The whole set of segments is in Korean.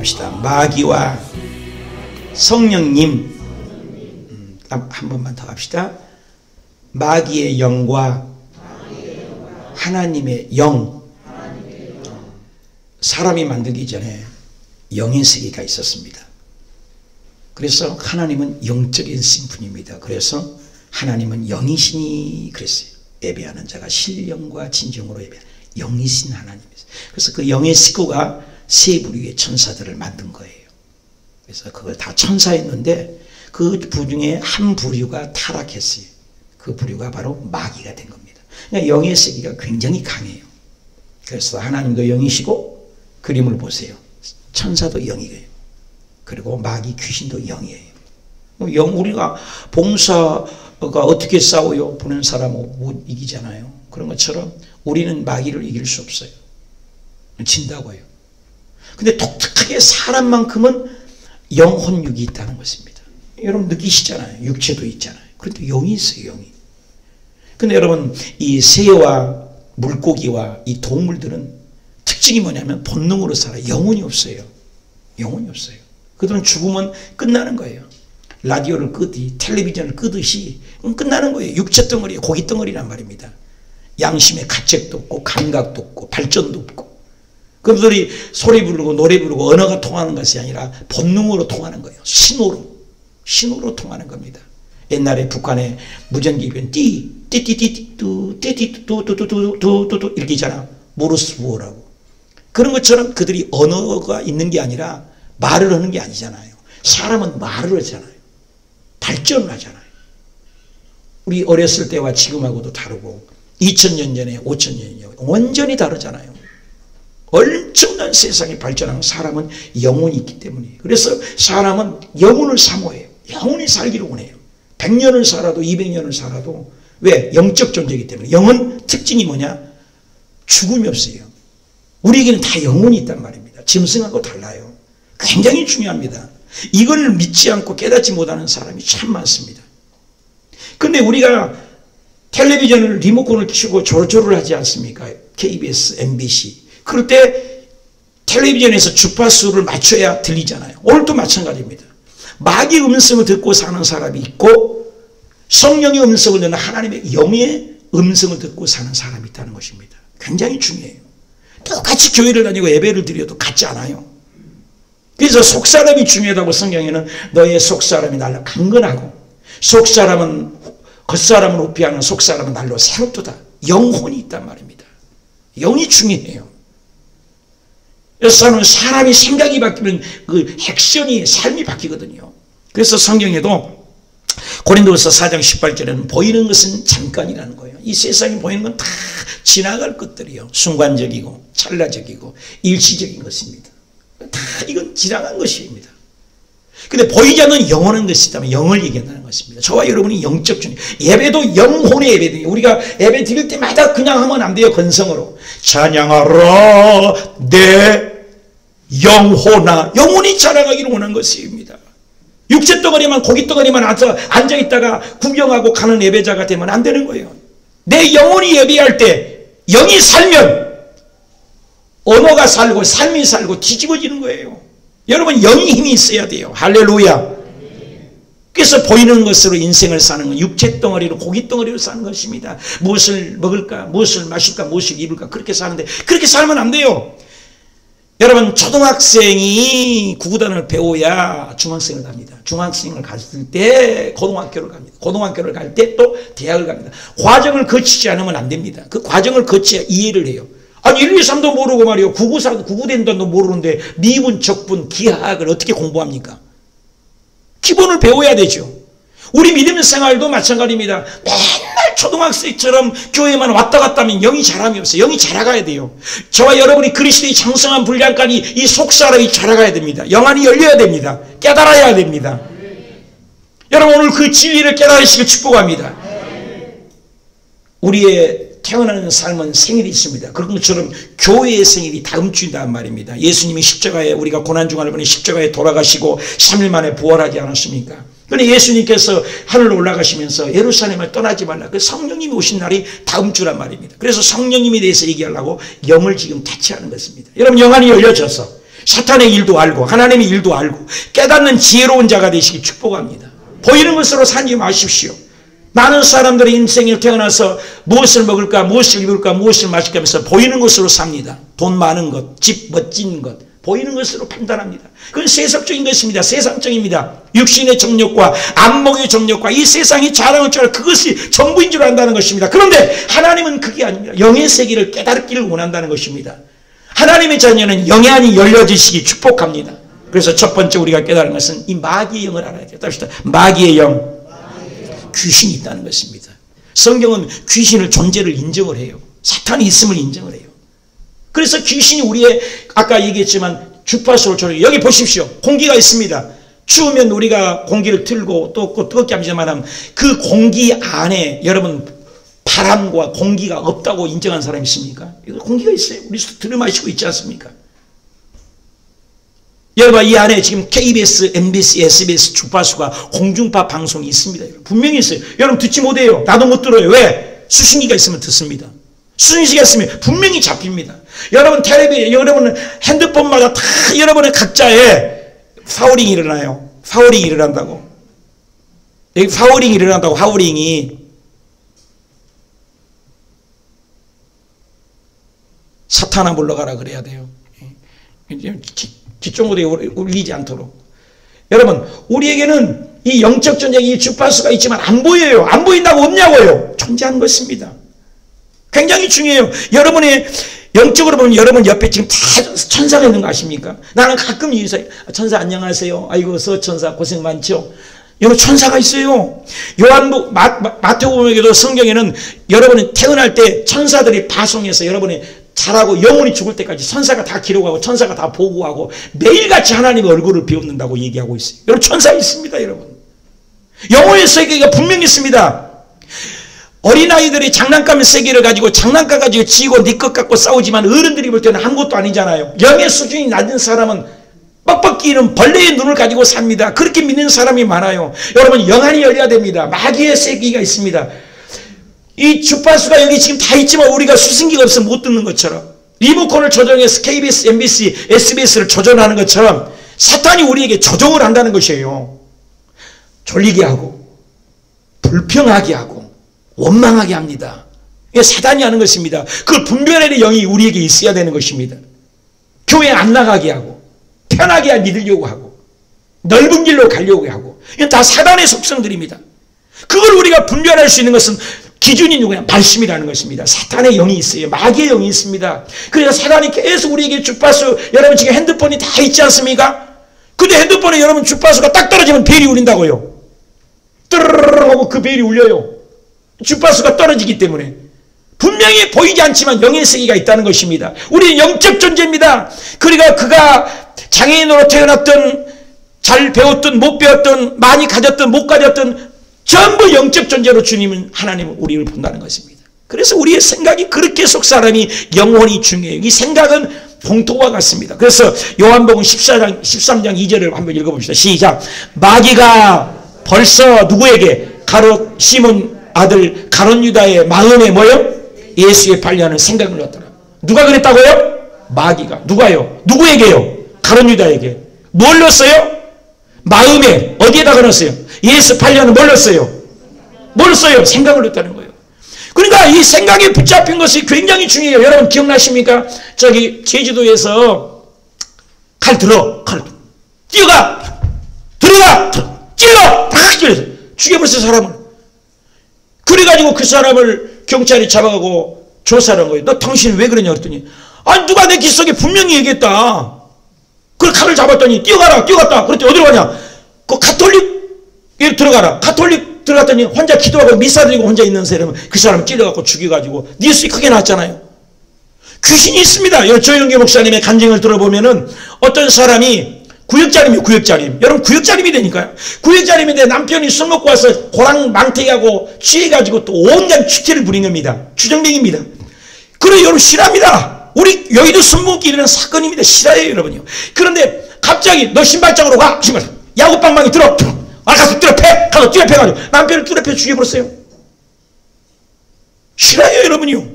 합시다. 마귀와 성령님. 한 번만 더 합시다. 마귀의 영과 하나님의 영. 사람이 만들기 전에 영의 세계가 있었습니다. 그래서 하나님은 영적인 신분입니다. 그래서 하나님은 영이시니 그랬어요. 예배하는 자가 신령과 진정으로 예배하는 영이신 하나님이세요. 그래서 그 영의 식구가 세 부류의 천사들을 만든 거예요. 그래서 그걸 다 천사였는데 그 부중에 한 부류가 타락했어요. 그 부류가 바로 마귀가 된 겁니다. 그러니까 영의 세계가 굉장히 강해요. 그래서 하나님도 영이시고 그림을 보세요. 천사도 영이에요. 그리고 마귀 귀신도 영이에요. 우리가 봉사가 어떻게 싸워요? 보는 사람은 못 이기잖아요. 그런 것처럼 우리는 마귀를 이길 수 없어요. 진다고요. 근데 독특하게 사람만큼은 영혼육이 있다는 것입니다. 여러분 느끼시잖아요. 육체도 있잖아요. 그런데 영이 있어요. 영이. 근데 여러분 이 새와 물고기와 이 동물들은 특징이 뭐냐면 본능으로 살아요. 영혼이 없어요. 영혼이 없어요. 그들은 죽으면 끝나는 거예요. 라디오를 끄듯이 텔레비전을 끄듯이 끝나는 거예요. 육체 덩어리, 고기 덩어리란 말입니다. 양심의 가책도 없고 감각도 없고 발전도 없고. 그들이 소리 부르고 노래 부르고 언어가 통하는 것이 아니라 본능으로 통하는 거예요. 신호로 통하는 겁니다. 옛날에 북한의 무전기변 띠띠띠띠뚜 이렇게 있잖아. 모르스부호라고. 그런 것처럼 그들이 언어가 있는 게 아니라 말을 하는 게 아니잖아요. 사람은 말을 하잖아요. 발전을 하잖아요. 우리 어렸을 때와 지금하고도 다르고 2000년 전에 5000년 전에 완전히 다르잖아요. 엄청난 세상이 발전하는 사람은 영혼이 있기 때문에. 그래서 사람은 영혼을 사모해요. 영혼이 살기를 원해요. 100년을 살아도 200년을 살아도. 왜? 영적 존재이기 때문에. 영혼 특징이 뭐냐? 죽음이 없어요. 우리에게는 다 영혼이 있단 말입니다. 짐승하고 달라요. 굉장히 중요합니다. 이걸 믿지 않고 깨닫지 못하는 사람이 참 많습니다. 근데 우리가 텔레비전을 리모컨을 켜고 조르조르 하지 않습니까? KBS, MBC. 그럴 때 텔레비전에서 주파수를 맞춰야 들리잖아요. 오늘도 마찬가지입니다. 마귀의 음성을 듣고 사는 사람이 있고 성령의 음성을 듣는 하나님의 영의 음성을 듣고 사는 사람이 있다는 것입니다. 굉장히 중요해요. 똑같이 교회를 다니고 예배를 드려도 같지 않아요. 그래서 속사람이 중요하다고 성경에는 너의 속사람이 날로 강건하고 속사람은 겉사람은 우피하는 속사람은 날로 새롭도다. 영혼이 있단 말입니다. 영이 중요해요. 여기서는 사람이 생각이 바뀌면 그 액션이 삶이 바뀌거든요. 그래서 성경에도 고린도후서 4장 18절에는 보이는 것은 잠깐이라는 거예요. 이 세상에 보이는 건 다 지나갈 것들이요. 순간적이고 찰나적이고 일시적인 것입니다. 다 이건 지나간 것입니다. 근데 보이지 않는 영원한 것이 있다면 영을 얘기한다는 것입니다. 저와 여러분이 영적 존재. 예배도 영혼의 예배예요. 우리가 예배 드릴 때마다 그냥 하면 안 돼요. 건성으로. 찬양하라 내 영혼아. 영혼이 자라가기를 원하는 것입니다. 육체 덩어리만 고기 덩어리만 앉아있다가 구경하고 가는 예배자가 되면 안 되는 거예요. 내 영혼이 예배할 때 영이 살면 언어가 살고 삶이 살고 뒤집어지는 거예요. 여러분 영의 힘이 있어야 돼요. 할렐루야. 그래서 보이는 것으로 인생을 사는 건 육체 덩어리로 고기 덩어리로 사는 것입니다. 무엇을 먹을까 무엇을 마실까 무엇을 입을까 그렇게 사는데 그렇게 살면 안 돼요. 여러분 초등학생이 구구단을 배워야 중학생을 갑니다. 중학생을 갔을 때 고등학교를 갑니다. 고등학교를 갈 때 또 대학을 갑니다. 과정을 거치지 않으면 안 됩니다. 그 과정을 거쳐야 이해를 해요. 아니 1, 2, 3도 모르고 말이요. 구구된다도 모르는데 미분, 적분, 기하학을 어떻게 공부합니까? 기본을 배워야 되죠. 우리 믿음 생활도 마찬가지입니다. 맨날 초등학생처럼 교회만 왔다 갔다 하면 영이 자람이 없어요. 영이 자라가야 돼요. 저와 여러분이 그리스도의 장성한 분량까지 이 속사람이 자라가야 됩니다. 영안이 열려야 됩니다. 깨달아야 됩니다. 여러분 오늘 그 진리를 깨달으시길 축복합니다. 우리의 태어나는 삶은 생일이 있습니다. 그런 것처럼 교회의 생일이 다음 주이단 말입니다. 예수님이 십자가에 우리가 고난중환을 보내 십자가에 돌아가시고 3일 만에 부활하지 않았습니까? 그런데 예수님께서 하늘로 올라가시면서 예루살렘을 떠나지 말라. 그 성령님이 오신 날이 다음 주란 말입니다. 그래서 성령님에 대해서 얘기하려고 영을 지금 타치하는 것입니다. 여러분 영안이 열려져서 사탄의 일도 알고 하나님의 일도 알고 깨닫는 지혜로운 자가 되시기 축복합니다. 보이는 것으로 살지 마십시오. 많은 사람들이 인생에 태어나서 무엇을 먹을까, 무엇을 입을까, 무엇을 마실까 하면서 보이는 것으로 삽니다. 돈 많은 것, 집 멋진 것, 보이는 것으로 판단합니다. 그건 세속적인 것입니다. 세상적입니다. 육신의 정욕과 안목의 정욕과 이 세상이 자랑할 줄 알고 그것이 전부인 줄 안다는 것입니다. 그런데 하나님은 그게 아닙니다. 영의 세계를 깨닫기를 원한다는 것입니다. 하나님의 자녀는 영의 안이 열려지시기 축복합니다. 그래서 첫 번째 우리가 깨달은 것은 이 마귀의 영을 알아야 돼요. 답시다. 마귀의 영. 귀신이 있다는 것입니다. 성경은 귀신을 존재를 인정을 해요. 사탄이 있음을 인정을 해요. 그래서 귀신이 우리의 아까 얘기했지만 주파수를 조절해요. 여기 보십시오. 공기가 있습니다. 추우면 우리가 공기를 틀고 또 뜨겁게 합니다만 그 공기 안에 여러분 바람과 공기가 없다고 인정한 사람이 있습니까? 공기가 있어요. 우리 들여 마시고 있지 않습니까? 여러분 이 안에 지금 KBS, MBC, SBS 주파수가 공중파 방송이 있습니다. 분명히 있어요. 여러분 듣지 못해요. 나도 못 들어요. 왜? 수신기가 있으면 듣습니다. 수신기가 있으면 분명히 잡힙니다. 여러분 텔레비전, 여러분 핸드폰마다 다 여러분의 각자에 파워링이 일어나요. 파워링이 일어난다고. 여기 파워링이 일어난다고. 파워링이 사탄아 물러가라 그래야 돼요. 뒷종고에 울리지 않도록. 여러분 우리에게는 이 영적 전쟁이 이 주파수가 있지만 안 보여요. 안 보인다고 없냐고요. 존재하는 것입니다. 굉장히 중요해요. 여러분의 영적으로 보면 여러분 옆에 지금 다 천사가 있는 거 아십니까? 나는 가끔 인사해. 천사 안녕하세요. 아이고 서천사 고생 많죠. 여러분 천사가 있어요. 요한복 마태복음에도 성경에는 여러분이 태어날 때 천사들이 파송해서 여러분이 자라고 영원히 죽을 때까지 천사가 다 기록하고 천사가 다 보고하고 매일같이 하나님의 얼굴을 비웃는다고 얘기하고 있어요. 여러분 천사 있습니다. 여러분 영혼의 세계가 분명히 있습니다. 어린아이들이 장난감 세계를 가지고 장난감 가지고 지고 네 것 갖고 싸우지만 어른들이 볼 때는 아무것도 아니잖아요. 영의 수준이 낮은 사람은 뻑뻑 끼는 벌레의 눈을 가지고 삽니다. 그렇게 믿는 사람이 많아요. 여러분 영안이 열려야 됩니다. 마귀의 세계가 있습니다. 이 주파수가 여기 지금 다 있지만 우리가 수신기가 없으면 못 듣는 것처럼 리모컨을 조정해서 KBS, MBC, SBS를 조정하는 것처럼 사탄이 우리에게 조종을 한다는 것이에요. 졸리게 하고 불평하게 하고 원망하게 합니다. 이게 사단이 하는 것입니다. 그 분별의 영이 우리에게 있어야 되는 것입니다. 교회 안 나가게 하고 편하게 믿으려고 하고 넓은 길로 가려고 하고 이건 다 사단의 속성들입니다. 그걸 우리가 분별할 수 있는 것은 기준이 누구냐? 말씀이라는 것입니다. 사탄의 영이 있어요. 마귀의 영이 있습니다. 그래서 사단이 계속 우리에게 주파수, 여러분 지금 핸드폰이 다 있지 않습니까? 근데 핸드폰에 여러분 주파수가 딱 떨어지면 벨이 울린다고요. 뜨르르르 하고 그 벨이 울려요. 주파수가 떨어지기 때문에. 분명히 보이지 않지만 영의 세계가 있다는 것입니다. 우리는 영적 존재입니다. 그러니까 그가 장애인으로 태어났든 잘 배웠든 못 배웠든 많이 가졌든 못 가졌든 전부 영적 존재로 주님은 하나님은 우리를 본다는 것입니다. 그래서 우리의 생각이 그렇게 속 사람이 영혼이 중요해요. 이 생각은 봉토와 같습니다. 그래서 요한복음 13장 2절을 한번 읽어봅시다. 시작. 마귀가 벌써 누구에게 시몬 아들 가룟 유다의 마음에 뭐요? 예수에 팔려는 생각을 넣었더라. 누가 그랬다고요? 마귀가. 누가요? 누구에게요? 가룟 유다에게. 뭘 넣었어요? 마음에. 어디에다가 넣었어요? 예수 팔려는 뭘 넣었어요? 뭘 써요? 생각을 넣었다는 거예요. 그러니까 이 생각에 붙잡힌 것이 굉장히 중요해요. 여러분 기억나십니까? 저기 제주도에서 칼 들어. 칼 뛰어가. 들어가. 찔러. 딱 찔러서 죽여버렸어요 사람을. 그래가지고 그 사람을 경찰이 잡아가고 조사를 한 거예요. 너 당신 왜 그러냐 그랬더니 아니 누가 내 귓속에 분명히 얘기했다. 그 칼을 잡았더니 뛰어가라. 뛰어갔다. 그랬더니 어디로 가냐. 그 가톨릭에 들어가라. 가톨릭 들어갔더니 혼자 기도하고 미사 드리고 혼자 있는 사람은 그 사람을 찔러갖고 죽여가지고 뉴스에 크게 나왔잖아요. 귀신이 있습니다. 조영기 목사님의 간증을 들어보면은 어떤 사람이 구역자님이에요. 구역자님. 여러분 구역자님이 되니까요. 구역자님인데 남편이 술 먹고 와서 고랑 망태하고 취해가지고 또 온갖 추태를 부린 겁니다. 추정병입니다. 그래 여러분 실합니다. 우리 여의도 순복기 일어난 사건입니다. 실화예요 여러분요. 그런데 갑자기 너 신발장으로 가. 신발. 야구방망이 들어. 가서 뚜레패. 가서 뚜레패가지고 남편을 뚜레패 죽여버렸어요. 실화예요 여러분요.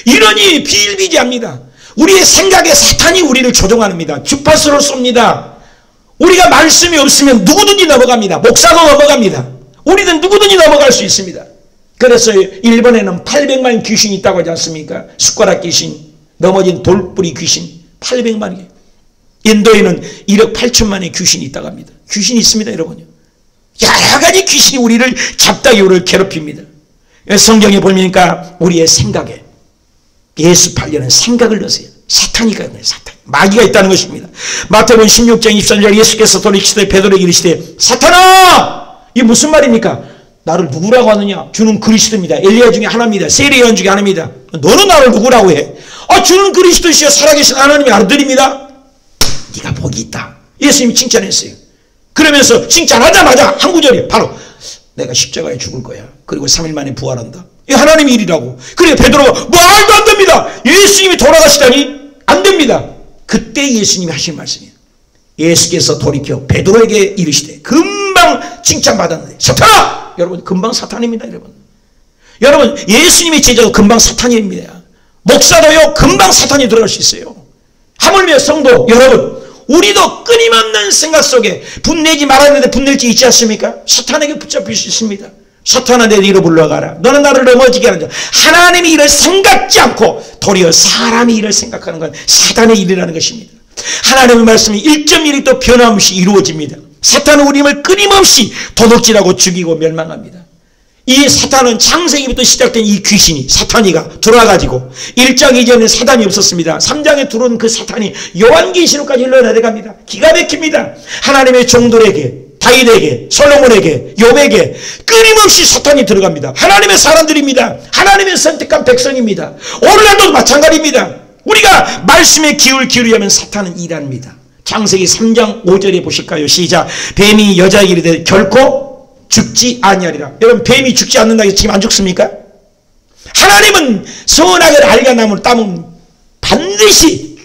이러니 비일비재합니다. 우리의 생각에 사탄이 우리를 조종합니다. 주파수를 쏩니다. 우리가 말씀이 없으면 누구든지 넘어갑니다. 목사도 넘어갑니다. 우리는 누구든지 넘어갈 수 있습니다. 그래서 일본에는 800만 귀신이 있다고 하지 않습니까? 숟가락 귀신, 넘어진 돌뿌리 귀신 800만이. 인도에는 1억 8천만의 귀신이 있다고 합니다. 귀신이 있습니다, 여러분요. 여러 가지 귀신이 우리를 잡다기 우리를 괴롭힙니다. 성경에 보니까 우리의 생각에 예수 팔려는 생각을 넣으세요. 사탄이 있는 거예요. 사탄. 마귀가 있다는 것입니다. 마태복음 16장 24절 예수께서 돌이키시되 베드로에게 이르시되 사탄아! 이게 무슨 말입니까? 나를 누구라고 하느냐? 주는 그리스도입니다. 엘리야 중에 하나입니다. 세례요한 중에 하나입니다. 너는 나를 누구라고 해? 주는 그리스도시여 살아계신 하나님의 아들입니다. 네가 복이 있다. 예수님이 칭찬했어요. 그러면서 칭찬하자마자 한 구절이 바로 내가 십자가에 죽을 거야. 그리고 3일 만에 부활한다. 이 하나님의 일이라고. 그래 베드로가 말도 안 됩니다. 예수님이 돌아가시다니 안 됩니다. 그때 예수님이 하신 말씀이에요. 예수께서 돌이켜 베드로에게 이르시되 금방 칭찬받았는데 사탄아! 여러분 금방 사탄입니다. 여러분 예수님의 제자도 금방 사탄입니다. 목사도요 금방 사탄이 들어갈 수 있어요. 하물며 성도 여러분 우리도 끊임없는 생각 속에 분내지 말아야 되는데 분낼지 있지 않습니까? 사탄에게 붙잡힐 수 있습니다. 사탄아 내 뒤로 물러가라. 너는 나를 넘어지게 하는 자. 하나님의 일을 생각지 않고 도리어 사람의 일을 생각하는 건 사탄의 일이라는 것입니다. 하나님의 말씀이 1.1도 변함없이 이루어집니다. 사탄은 우리를 끊임없이 도둑질하고 죽이고 멸망합니다. 이 사탄은 창세기부터 시작된 이 귀신이 사탄이가 들어와가지고 1장 이전에 사단이 없었습니다. 3장에 들어온 그 사탄이 요한계시록까지 흘러내려갑니다. 기가 막힙니다. 하나님의 종들에게 다윗에게 솔로몬에게 욥에게 끊임없이 사탄이 들어갑니다. 하나님의 사람들입니다. 하나님의 선택한 백성입니다. 오늘날도 마찬가지입니다. 우리가 말씀에 귀를 기울이면 사탄은 일합니다. 창세기 3장 5절에 보실까요? 시작. 뱀이 여자에게 이르되 결코 죽지 아니하리라. 여러분 뱀이 죽지 않는다 해서 지금 안 죽습니까? 하나님은 선악을 알게 나무를 따면 반드시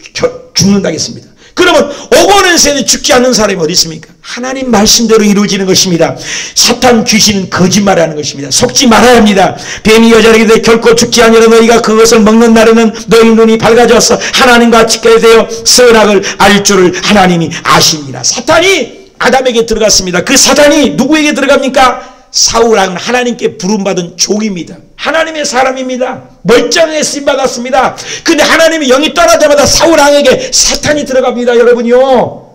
죽는다 했습니다. 그러면 오고 오는 세대에 죽지 않는 사람이 어디 있습니까? 하나님 말씀대로 이루어지는 것입니다. 사탄 귀신은 거짓말하는 것입니다. 속지 말아야 합니다. 뱀이 여자에게 결코 죽지 아니하라. 너희가 그것을 먹는 날에는 너희 눈이 밝아져서 하나님과 지켜야 되어 선악을 알 줄을 하나님이 아십니다. 사탄이 아담에게 들어갔습니다. 그 사탄이 누구에게 들어갑니까? 사울왕은 하나님께 부름받은 종입니다. 하나님의 사람입니다. 멀쩡하게 쓰임받았습니다. 근데 하나님의 영이 떠나자마자 사울왕에게 사탄이 들어갑니다. 여러분요.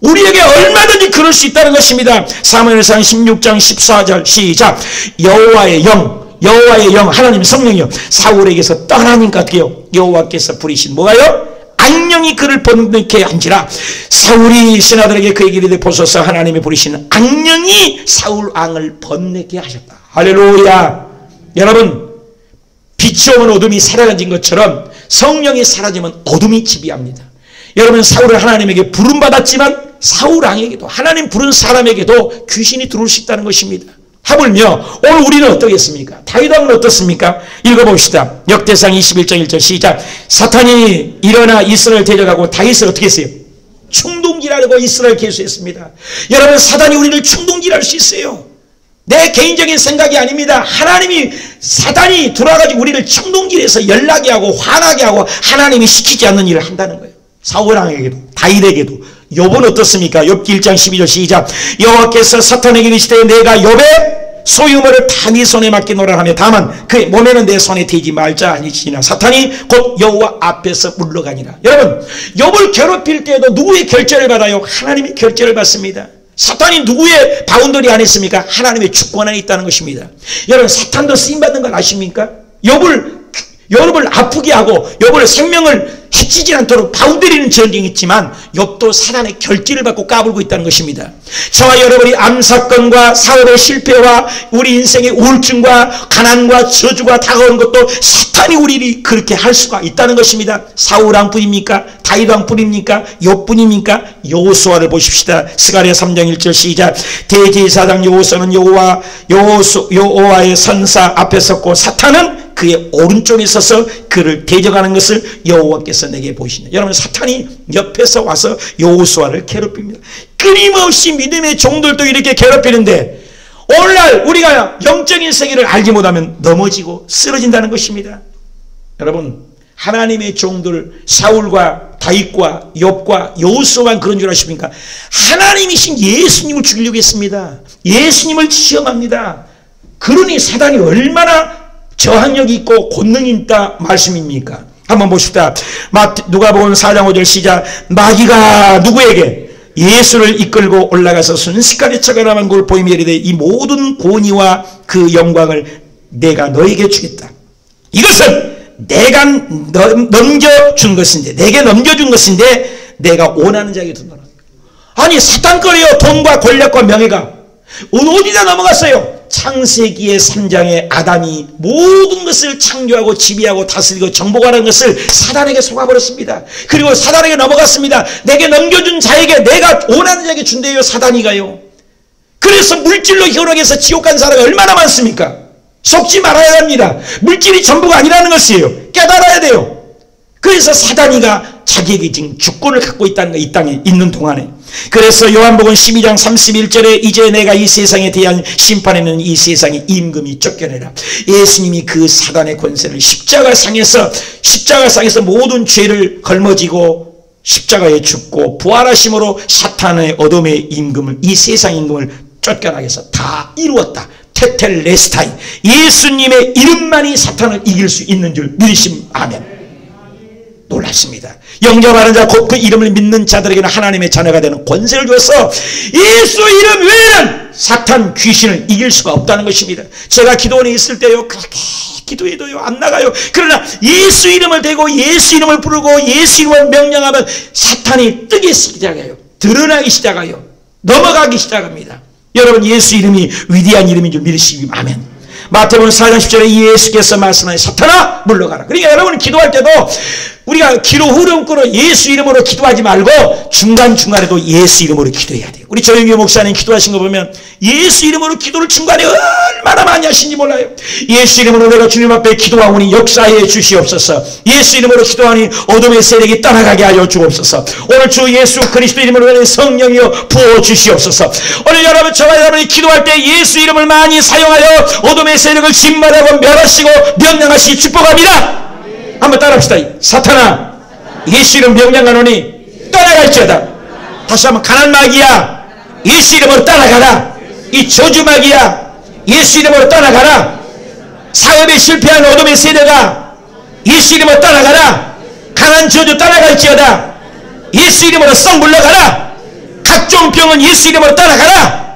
우리에게 얼마든지 그럴 수 있다는 것입니다. 사무엘상 16장 14절 시작. 여호와의 영 하나님 성령이요 사울에게서 떠나니까 어떻게요? 여호와께서 부리신 뭐가요? 악령이 그를 번뇌케 한지라. 사울이 신하들에게 그에게 이르되 보소서 하나님이 부리시는 악령이 사울왕을 번뇌케 하셨다. 할렐루야. 여러분 빛이 오면 어둠이 사라진 것처럼 성령이 사라지면 어둠이 지배합니다. 여러분 사울은 하나님에게 부름받았지만 사울왕에게도 하나님 부른 사람에게도 귀신이 들어올 수 있다는 것입니다. 하물며 오늘 우리는 어떻겠습니까? 다윗왕은 어떻습니까? 읽어봅시다. 역대상 21장 1절 시작. 사탄이 일어나 이스라엘 대적하고 다윗을 어떻게 했어요? 충동질하려고 이스라엘 계수했습니다. 여러분 사탄이 우리를 충동질할 수 있어요. 내 개인적인 생각이 아닙니다. 하나님이 사탄이 들어와가지고 우리를 충동질해서 연락이 하고 화나게 하고 하나님이 시키지 않는 일을 한다는 거예요. 사울왕에게도 다윗에게도. 욥은 어떻습니까? 욥기 1장 12절 시작. 여호와께서 사탄에게 이르시되 내가 욥의 소유물을 다 네 손에 맡기노라 하며 다만 그의 몸에는 내 손에 대지 말자 아니시나 사탄이 곧 여호와 앞에서 물러가니라. 여러분 욥을 괴롭힐 때에도 누구의 결제를 받아요? 하나님의 결제를 받습니다. 사탄이 누구의 바운더리 안에 있습니까? 하나님의 주권 안에 있다는 것입니다. 여러분 사탄도 쓰임받는 걸 아십니까? 욥을 아프게 하고 욥을 생명을 해치지 않도록 바운더리는 전쟁이 있지만 욥도 사단의 결제를 받고 까불고 있다는 것입니다. 저와 여러분이 암사건과 사업의 실패와 우리 인생의 우울증과 가난과 저주가 다가오는 것도 사탄이 우리를 그렇게 할 수가 있다는 것입니다. 사울왕뿐입니까? 다윗왕뿐입니까? 욥뿐입니까? 여호수아를 보십시다. 스가랴 3장 1절 시작. 대제사장 여호수아는 여호와의 선사 앞에 섰고 사탄은 그의 오른쪽에 서서 그를 대적하는 것을 여호와께서 내게 보이시네. 여러분 사탄이 옆에서 와서 여호수아를 괴롭힙니다. 끊임없이 믿음의 종들도 이렇게 괴롭히는데 오늘날 우리가 영적인 세계를 알지 못하면 넘어지고 쓰러진다는 것입니다. 여러분 하나님의 종들 사울과 다윗과 욥과 여호수아만 그런 줄 아십니까? 하나님이신 예수님을 죽이려고 했습니다. 예수님을 시험합니다. 그러니 사단이 얼마나 저항력이 있고 권능이 있다 말씀입니까? 한번 보십시다. 누가복음 4장 5절 시작. 마귀가 누구에게? 예수를 이끌고 올라가서 순식간에 쳐가라는 걸 보이며 이르되 이 모든 권위와 그 영광을 내가 너에게 주겠다. 이것은 내가 넘겨준 것인데, 내게 넘겨준 것인데 내가 원하는 자에게 둔다. 아니 사탄거리요. 돈과 권력과 명예가 어디다 넘어갔어요? 창세기의 3장에 아담이 모든 것을 창조하고 지배하고 다스리고 정복하는 것을 사단에게 속아버렸습니다. 그리고 사단에게 넘어갔습니다. 내게 넘겨준 자에게, 내가 원하는 자에게 준대요. 사단이가요. 그래서 물질로 현혹해서 지옥 간 사람이 얼마나 많습니까? 속지 말아야 합니다. 물질이 전부가 아니라는 것이에요. 깨달아야 돼요. 그래서 사단이가 자기에게 지금 주권을 갖고 있다는 거, 이 땅에 있는 동안에. 그래서 요한복음 12장 31절에 이제 내가 이 세상에 대한 심판에는 이 세상의 임금이 쫓겨내라. 예수님이 그 사단의 권세를 십자가상에서 모든 죄를 걸머지고 십자가에 죽고 부활하심으로 사탄의 어둠의 임금을, 이 세상 임금을 쫓겨나게 해서 다 이루었다. 테텔레스타이, 예수님의 이름만이 사탄을 이길 수 있는 줄 믿으시면 아멘. 놀랍습니다. 영접하는 자 곧 그 이름을 믿는 자들에게는 하나님의 자녀가 되는 권세를 주어서 예수 이름 외에는 사탄 귀신을 이길 수가 없다는 것입니다. 제가 기도원에 있을 때요, 그렇게 기도해도요 안 나가요. 그러나 예수 이름을 대고 예수 이름을 부르고 예수 이름을 명령하면 사탄이 뜨기 시작해요. 드러나기 시작해요. 넘어가기 시작합니다. 여러분, 예수 이름이 위대한 이름인 줄 믿으시기 아멘. 마태복음 4장 10절에 예수께서 말씀하여 사탄아 물러가라. 그러니까 여러분 기도할 때도 우리가 기도 흐름 끌어 예수 이름으로 기도하지 말고 중간중간에도 예수 이름으로 기도해야 돼요. 우리 조영규 목사님 기도하신 거 보면 예수 이름으로 기도를 중간에 얼마나 많이 하신지 몰라요. 예수 이름으로 내가 주님 앞에 기도하오니 역사해 주시옵소서. 예수 이름으로 기도하니 어둠의 세력이 떠나가게 하여 주옵소서. 오늘 주 예수 그리스도 이름으로 성령이여 부어 주시옵소서. 오늘 여러분, 저와 여러분이 기도할 때 예수 이름을 많이 사용하여 어둠의 세력을 진멸하고 멸하시고 명령하시기 축복합니다. 한번 따라합시다. 사탄아, 예수 이름 명령하노니 떠나갈지어다. 다시 한번, 가난 마귀야, 예수 이름으로 떠나가라. 이 저주 마귀야, 예수 이름으로 떠나가라. 사업에 실패한 어둠의 세력아, 예수 이름으로 떠나가라. 강한 저주 떠나갈지어다. 예수 이름으로 썩 물러가라. 각종 병은 예수 이름으로 떠나가라.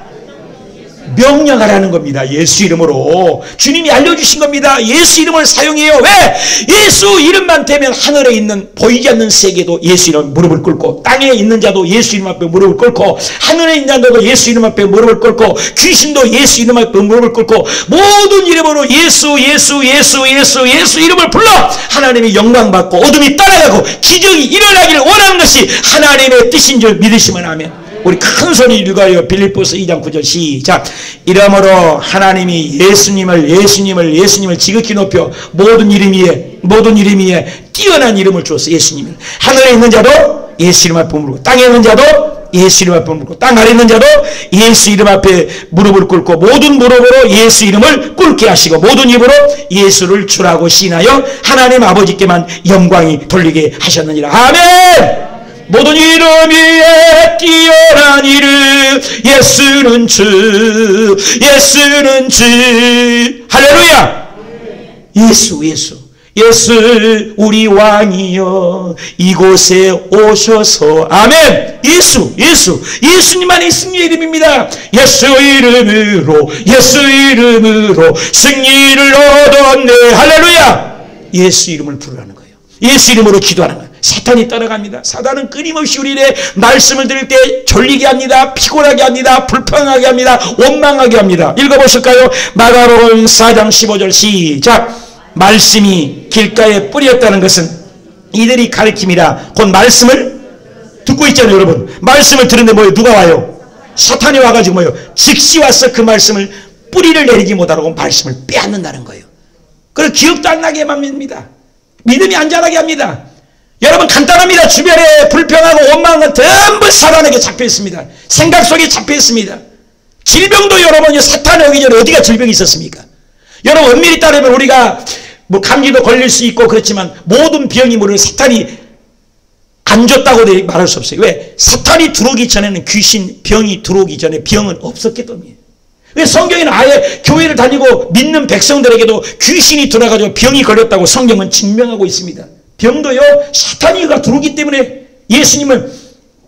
명령하라는 겁니다. 예수 이름으로. 주님이 알려주신 겁니다. 예수 이름을 사용해요. 왜? 예수 이름만 되면 하늘에 있는 보이지 않는 세계도 예수 이름 무릎을 꿇고, 땅에 있는 자도 예수 이름 앞에 무릎을 꿇고, 하늘에 있는 자도 예수 이름 앞에 무릎을 꿇고, 귀신도 예수 이름 앞에 무릎을 꿇고, 모든 이름으로 예수 이름을 불러 하나님의 영광 받고 어둠이 떠나가고 기적이 일어나기를 원하는 것이 하나님의 뜻인 줄 믿으시면 아멘. 우리 큰 소리 읽어요. 빌립보서 2장 9절 시작. 이러므로 하나님이 예수님을 지극히 높여 모든 이름 위에 뛰어난 이름을 주었어. 예수님을. 하늘에 있는 자도 예수 이름 앞에 무릎 꿇고, 땅에 있는 자도 예수 이름 앞에 무릎 꿇고, 땅 아래 있는 자도 예수 이름 앞에 무릎을 꿇고, 모든 무릎으로 예수 이름을 꿇게 하시고 모든 입으로 예수를 주라고 시인하여 하나님 아버지께만 영광이 돌리게 하셨느니라. 아멘. 모든 이름 위에 뛰어난 이름, 예수는 주 할렐루야. 예수 우리 왕이여 이곳에 오셔서. 아멘. 예수님만이 승리의 이름입니다. 예수 이름으로 승리를 얻었네. 할렐루야. 예수 이름을 부르라는 거예요. 예수 이름으로 기도하는 거예요. 사탄이 따라갑니다. 사탄은 끊임없이 우리의 말씀을 들을 때 졸리게 합니다. 피곤하게 합니다. 불평하게 합니다. 원망하게 합니다. 읽어보실까요? 마가복음 4장 15절 시작. 말씀이 길가에 뿌렸다는 것은 이들이 가르침이라. 곧 말씀을 듣고 있잖아요. 여러분, 말씀을 듣는데 뭐예요? 누가 와요? 사탄이 와가지고 뭐예요? 즉시 와서 그 말씀을 뿌리를 내리지 못하고 말씀을 빼앗는다는 거예요. 그래서 기억도 안 나게 합니다. 믿음이 안 자라게 합니다. 여러분, 간단합니다. 주변에 불평하고 원망한 건 전부 사탄에게 잡혀 있습니다. 생각 속에 잡혀 있습니다. 질병도 여러분이 사탄이 오기 전에 어디가 질병이 있었습니까? 여러분, 엄밀히 따르면 우리가 뭐 감기도 걸릴 수 있고 그렇지만 모든 병이 모르는 사탄이 안 줬다고 말할 수 없어요. 왜? 사탄이 들어오기 전에는 귀신, 병이 들어오기 전에 병은 없었기 때문이에요. 왜 성경에는 아예 교회를 다니고 믿는 백성들에게도 귀신이 들어가지고 병이 걸렸다고 성경은 증명하고 있습니다. 병도요, 사탄이가 들어오기 때문에 예수님은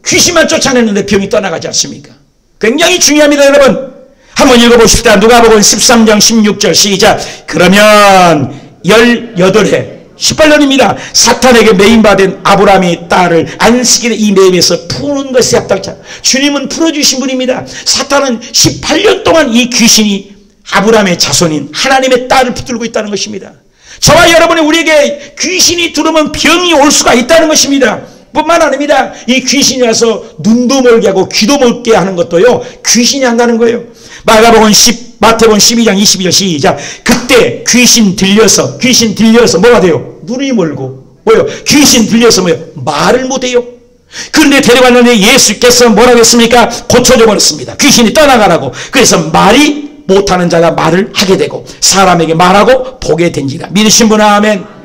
귀신만 쫓아냈는데 병이 떠나가지 않습니까? 굉장히 중요합니다, 여러분. 한번 읽어보십시다. 누가복음 13장 16절 시작. 그러면 18해 18년입니다. 사탄에게 매인받은 아브라함의 딸을 안식일에 이 매임에서 푸는 것이 합당자. 주님은 풀어주신 분입니다. 사탄은 18년 동안 이 귀신이 아브라함의 자손인 하나님의 딸을 붙들고 있다는 것입니다. 저와 여러분이 우리에게 귀신이 들어오면 병이 올 수가 있다는 것입니다. 뿐만 아닙니다. 이 귀신이 와서 눈도 멀게 하고 귀도 멀게 하는 것도요, 귀신이 한다는 거예요. 마태복음 12장 22절 시작. 그때 귀신 들려서 뭐가 돼요? 눈이 멀고 뭐요? 귀신 들려서 뭐요? 말을 못해요. 그런데 데려갔는데 예수께서 뭐라고 했습니까? 고쳐줘 버렸습니다. 귀신이 떠나가라고. 그래서 말이 못하는 자가 말을 하게 되고 사람에게 말하고 보게 된지라. 믿으신 분 아멘.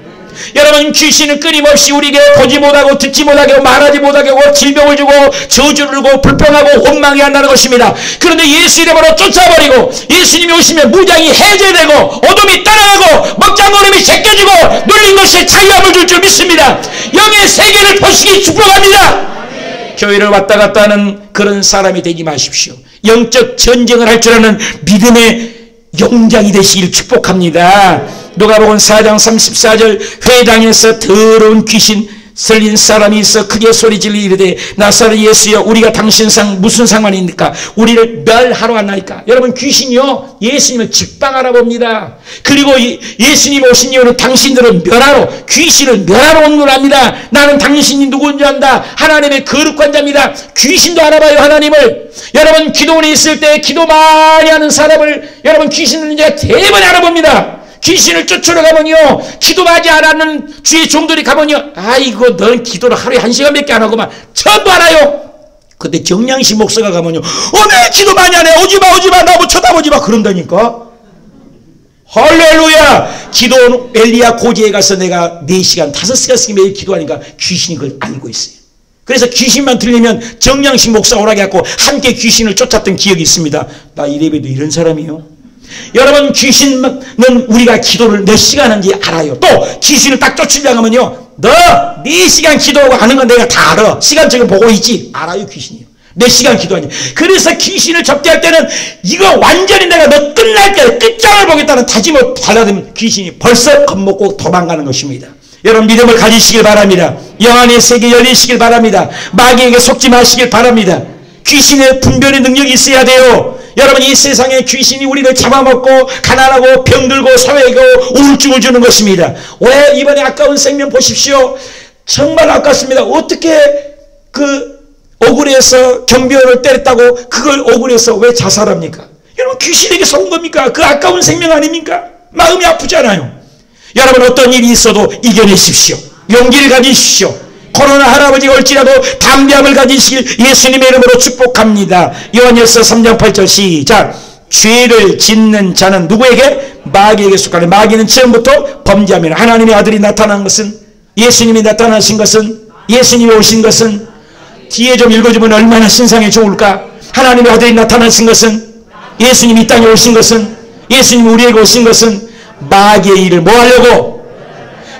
여러분, 귀신은 끊임없이 우리에게 보지 못하고 듣지 못하게 하고 말하지 못하게 하고 질병을 주고 저주를 주고 불평하고 원망해 한다는 것입니다. 그런데 예수 이름으로 쫓아버리고 예수님이 오시면 무장이 해제되고 어둠이 떠나가고 먹장구름이 제껴지고 눌린 것에 자유함을 줄 줄 믿습니다. 영의 세계를 보시기 축복합니다. 교회를 왔다 갔다 하는 그런 사람이 되지 마십시오. 영적 전쟁을 할 줄 아는 믿음의 용장이 되시길 축복합니다. 누가복음 4장 34절 회당에서 더러운 귀신 설린 사람이 있어 크게 소리질러 이르되 나사렛 예수여 우리가 당신 무슨 상관입니까? 우리를 멸하러 왔나이까? 여러분, 귀신이요 예수님을 직방하라 봅니다. 그리고 예수님 오신 이유는 당신들을 멸하러, 귀신을 멸하러 온 거랍니다. 나는 당신이 누구인지 안다. 하나님의 거룩한 자입니다. 귀신도 알아봐요, 하나님을. 여러분, 기도원에 있을 때 기도 많이 하는 사람을 여러분 귀신을 이제 대번에 알아봅니다. 귀신을 쫓으러 가면요, 기도하지 않았는 주의 종들이 가면요, 아이고 너는 기도를 하루에 1시간밖에 안 하고만 전부 알아요. 근데 정량식 목사가 가면요, 왜 기도 많이 안 해? 오지마 나 쳐다보지 마 그런다니까. 할렐루야. 기도 엘리야 고지에 가서 내가 4시간 5시간씩 매일 기도하니까 귀신이 그걸 알고 있어요. 그래서 귀신만 들리면 정량식 목사 오라게 갖고 함께 귀신을 쫓았던 기억이 있습니다. 나 이래봬도 이런 사람이에요. 여러분, 귀신은 우리가 기도를 몇 시간 하는지 알아요. 또 귀신을 딱 쫓으려고 하면요, 너 4시간 기도하고 하는 건 내가 다 알아. 시간적으로 보고 있지. 알아요, 귀신이요. 몇 시간 기도하니. 그래서 귀신을 접대할 때는 이거 완전히 내가 너 끝날 때 끝장을 보겠다는 다짐을 발라두면 귀신이 벌써 겁먹고 도망가는 것입니다. 여러분, 믿음을 가지시길 바랍니다. 영안의 세계 열리시길 바랍니다. 마귀에게 속지 마시길 바랍니다. 귀신의 분별의 능력이 있어야 돼요. 여러분, 이 세상에 귀신이 우리를 잡아먹고 가난하고 병들고 사회고 우울증을 주는 것입니다. 왜 이번에 아까운 생명 보십시오. 정말 아깝습니다. 어떻게 그 억울해서 경비원을 때렸다고 그걸 억울해서 왜 자살합니까? 여러분, 귀신에게 속은 겁니까? 그 아까운 생명 아닙니까? 마음이 아프잖아요. 여러분, 어떤 일이 있어도 이겨내십시오. 용기를 가지십시오. 코로나 할아버지가 올지라도 담대함을 가지시길 예수님의 이름으로 축복합니다. 요한일서 3장 8절 시작. 죄를 짓는 자는 누구에게? 마귀에게 속하는. 마귀는 처음부터 범죄하면 하나님의 아들이 나타난 것은, 예수님이 나타나신 것은, 예수님이 오신 것은, 뒤에 좀 읽어주면 얼마나 신상에 좋을까? 하나님의 아들이 나타나신 것은, 예수님이 이 땅에 오신 것은, 예수님이 우리에게 오신 것은 마귀의 일을 뭐 하려고?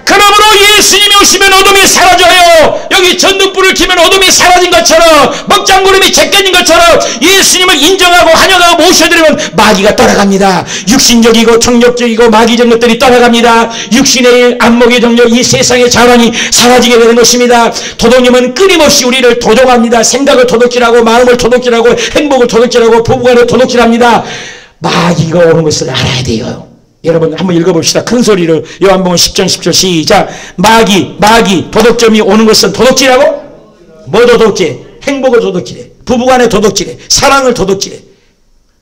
그러므로 예수님이 오시면 어둠이 사라져요. 여기 전등불을 켜면 어둠이 사라진 것처럼, 먹장구름이 제껴진 것처럼 예수님을 인정하고 환영하고 모셔드리면 마귀가 떠나갑니다. 육신적이고 청력적이고 마귀적 것들이 떠나갑니다. 육신의 일, 안목의 정력, 이 세상의 자랑이 사라지게 되는 것입니다. 도둑님은 끊임없이 우리를 도둑합니다. 생각을 도둑질하고 마음을 도둑질하고 행복을 도둑질하고 부부간을 도둑질합니다. 마귀가 오는 것을 알아야 돼요. 여러분, 한번 읽어봅시다. 큰 소리로. 요한복음 10장 10절 시작. 마귀 도둑점이 오는 것은 도둑질하고, 뭐 도둑질? 행복을 도둑질해, 부부간의 도둑질해, 사랑을 도둑질해,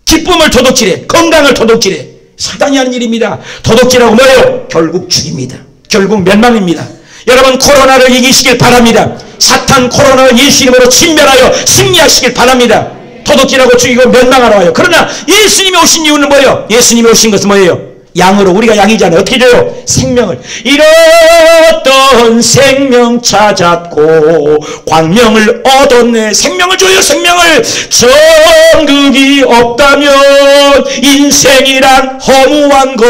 기쁨을 도둑질해, 건강을 도둑질해. 사단이 하는 일입니다. 도둑질하고 뭐예요? 결국 죽입니다. 결국 멸망입니다. 여러분, 코로나를 이기시길 바랍니다. 사탄 코로나를 예수 이름으로 침멸하여 승리하시길 바랍니다. 도둑질하고 죽이고 멸망하러 와요. 그러나 예수님이 오신 이유는 뭐예요? 예수님이 오신 것은 뭐예요? 양으로, 우리가 양이잖아요. 어떻게 줘요? 생명을. 잃었던 생명 찾았고 광명을 얻었네. 생명을 줘요. 생명을. 정극이 없다면 인생이란 허무한 것.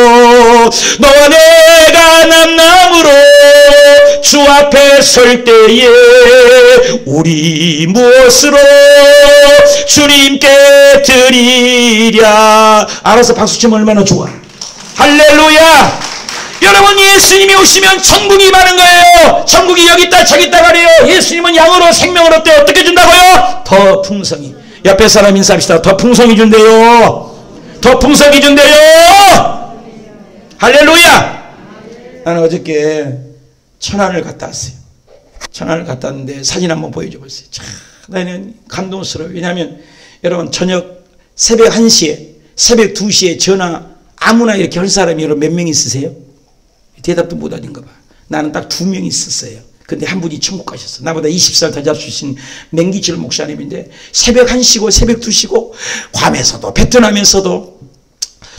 너와 내가 남남으로 주 앞에 설 때에 우리 무엇으로 주님께 드리랴. 알아서 박수 치면 얼마나 좋아. 할렐루야. 여러분, 예수님이 오시면 천국이 많은 거예요. 천국이 여기 있다 저기 있다 말이에요. 예수님은 양으로 생명을 어떻게 준다고요? 더 풍성히. 옆에 사람 인사합시다. 더 풍성히 준대요. 더 풍성히 준대요. 할렐루야. 나는 어저께 천안을 갔다 왔어요. 천안을 갔다 왔는데 사진 한번 보여줘 보세요. 참 나는 감동스러워요. 왜냐하면 여러분, 저녁 새벽 1시에 새벽 2시에 전화 아무나 이렇게 할 사람이 여러분 몇 명 있으세요? 대답도 못 하는가 봐. 나는 딱 2명 있었어요. 근데 한 분이 천국 가셨어. 나보다 20살 더 잡수신 맹기철 목사님인데 새벽 1시고 새벽 2시고 괌에서도 베트남에서도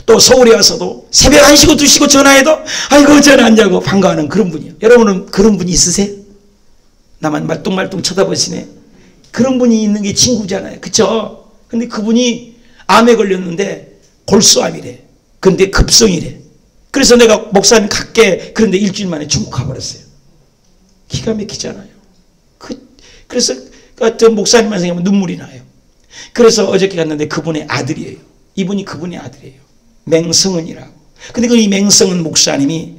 또 서울에 와서도 새벽 1시고 2시고 전화해도 아이고 전화 안 자고 반가워하는 그런 분이에요. 여러분은 그런 분 있으세요? 나만 말똥말똥 쳐다보시네. 그런 분이 있는 게 친구잖아요. 그쵸? 근데 그분이 암에 걸렸는데 골수암이래. 근데 급성이래. 그래서 내가 목사님 갈게. 그런데 일주일 만에 천국 가버렸어요. 기가 막히잖아요. 그래서 저 목사님만 생각하면 눈물이 나요. 그래서 어저께 갔는데 그분의 아들이에요. 이분이 그분의 아들이에요. 맹성은이라고. 근데 그 이 맹성은 목사님이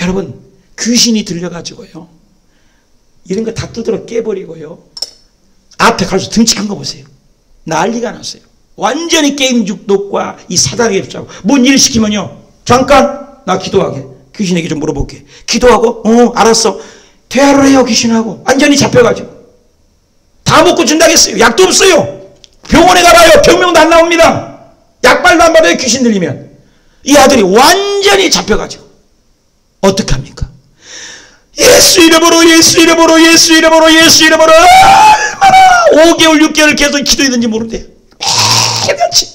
여러분 귀신이 들려가지고요. 이런 거 다 두드러 깨버리고요. 앞에 가서 등치 큰 거 보세요. 난리가 났어요. 완전히 게임 중독과 이 사단에게 붙잡고 뭔 일을 시키면요. 잠깐 나 기도하게. 귀신에게 좀 물어볼게. 기도하고 알았어. 대화를 해요. 귀신하고. 완전히 잡혀가지고. 다 먹고 준다겠어요. 약도 없어요. 병원에 가봐요. 병명도 안 나옵니다. 약발도 안 받아요. 귀신 들리면. 이 아들이 완전히 잡혀가지고. 어떻게 합니까? 예수 이름으로 예수 이름으로 예수 이름으로 예수 이름으로 얼마나 5개월 6개월 계속 기도했는지 모른대요. 매일같이.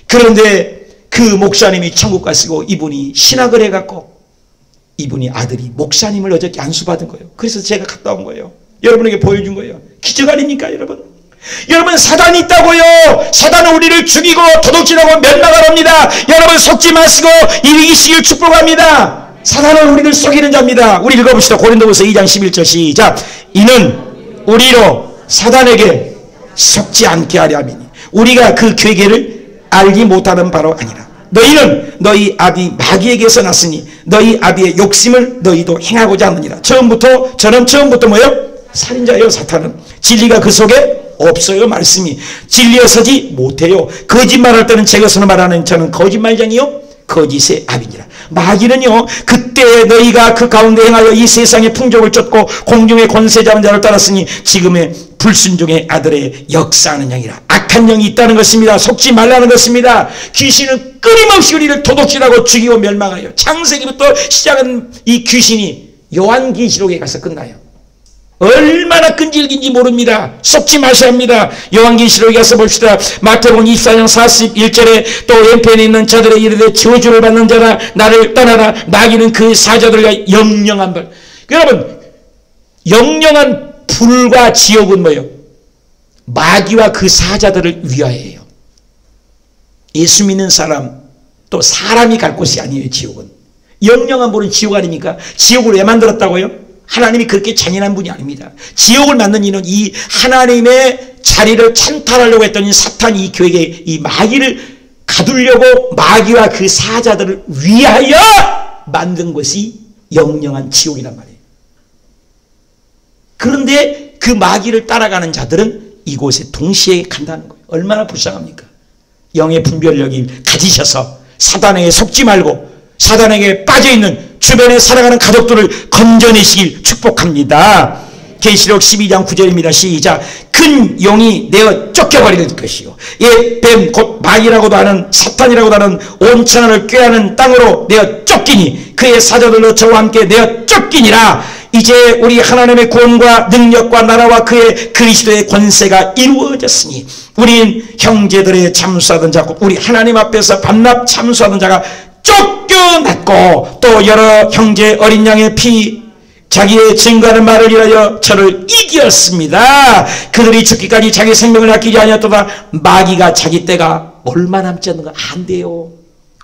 그런데 그 목사님이 천국 갔고 이분이 신학을 해갖고 이분이 아들이 목사님을 어저께 안수받은 거예요. 그래서 제가 갔다 온 거예요. 여러분에게 보여준 거예요. 기적 아닙니까 여러분? 여러분 사단이 있다고요. 사단은 우리를 죽이고 도둑질하고 멸망을 합니다. 여러분 속지 마시고 이기시길 축복합니다. 사단은 우리를 속이는 자입니다. 우리 읽어봅시다. 고린도후서 2장 11절 시작. 이는 우리로 사단에게 속지 않게 하려 함이니 우리가 그 괴계를 알지 못하는 바로 아니라 너희는 너희 아비 마귀에게서 났으니 너희 아비의 욕심을 너희도 행하고자 하느니라. 저는 처음부터 뭐예요? 살인자예요. 사탄은 진리가 그 속에 없어요. 말씀이 진리에 서지 못해요. 거짓말할 때는 제것으로 말하는 저는 거짓말쟁이요 거짓의 아비니라. 마귀는요 그때 너희가 그 가운데 행하여 이 세상의 풍족을 쫓고 공중의 권세 잡은 자를 따랐으니 지금의 불순종의 아들의 역사하는 영이라. 악한 영이 있다는 것입니다. 속지 말라는 것입니다. 귀신은 끊임없이 우리를 도둑질하고 죽이고 멸망하여 창세기부터 시작한 이 귀신이 요한계시록에 가서 끝나요. 얼마나 끈질긴지 모릅니다. 속지 마셔야 합니다. 요한계시록에 가서 봅시다. 마태복음 24장 41절에 또 왼편에 있는 자들의 이르되 저주를 받는 자라 나를 떠나라. 마귀는 그 사자들과 영영한 벌. 여러분 영영한 불과 지옥은 뭐예요? 마귀와 그 사자들을 위하여요. 예수 믿는 사람 또 사람이 갈 곳이 아니에요. 지옥은. 영영한 불은 지옥 아닙니까? 지옥을 왜 만들었다고요? 하나님이 그렇게 잔인한 분이 아닙니다. 지옥을 만든 이는 이 하나님의 자리를 찬탈하려고 했던 이 사탄이 이 교회에 이 마귀를 가두려고 마귀와 그 사자들을 위하여 만든 것이 영영한 지옥이란 말이에요. 그런데 그 마귀를 따라가는 자들은 이곳에 동시에 간다는 거예요. 얼마나 불쌍합니까? 영의 분별력이 가지셔서 사단에게 속지 말고 사단에게 빠져있는 주변에 살아가는 가족들을 건져내시길 축복합니다. 계시록 12장 9절입니다. 시작. 큰 용이 내어 쫓겨버리는 것이요 예, 뱀 곧 마귀라고도 하는 사탄이라고도 하는 온 천하를 꾀하는 땅으로 내어 쫓기니 그의 사자들로 저와 함께 내어 쫓기니라. 이제 우리 하나님의 구원과 능력과 나라와 그의 그리스도의 권세가 이루어졌으니 우린 형제들의 참수하던 자고 우리 하나님 앞에서 반납 참수하던 자가 쫓겨났고 또 여러 형제 어린 양의 피 자기의 증거하는 말을 위하여 저를 이겼습니다. 그들이 죽기까지 자기 생명을 아끼지 아니었도다. 마귀가 자기 때가 얼마 남지 않는 거 안 돼요.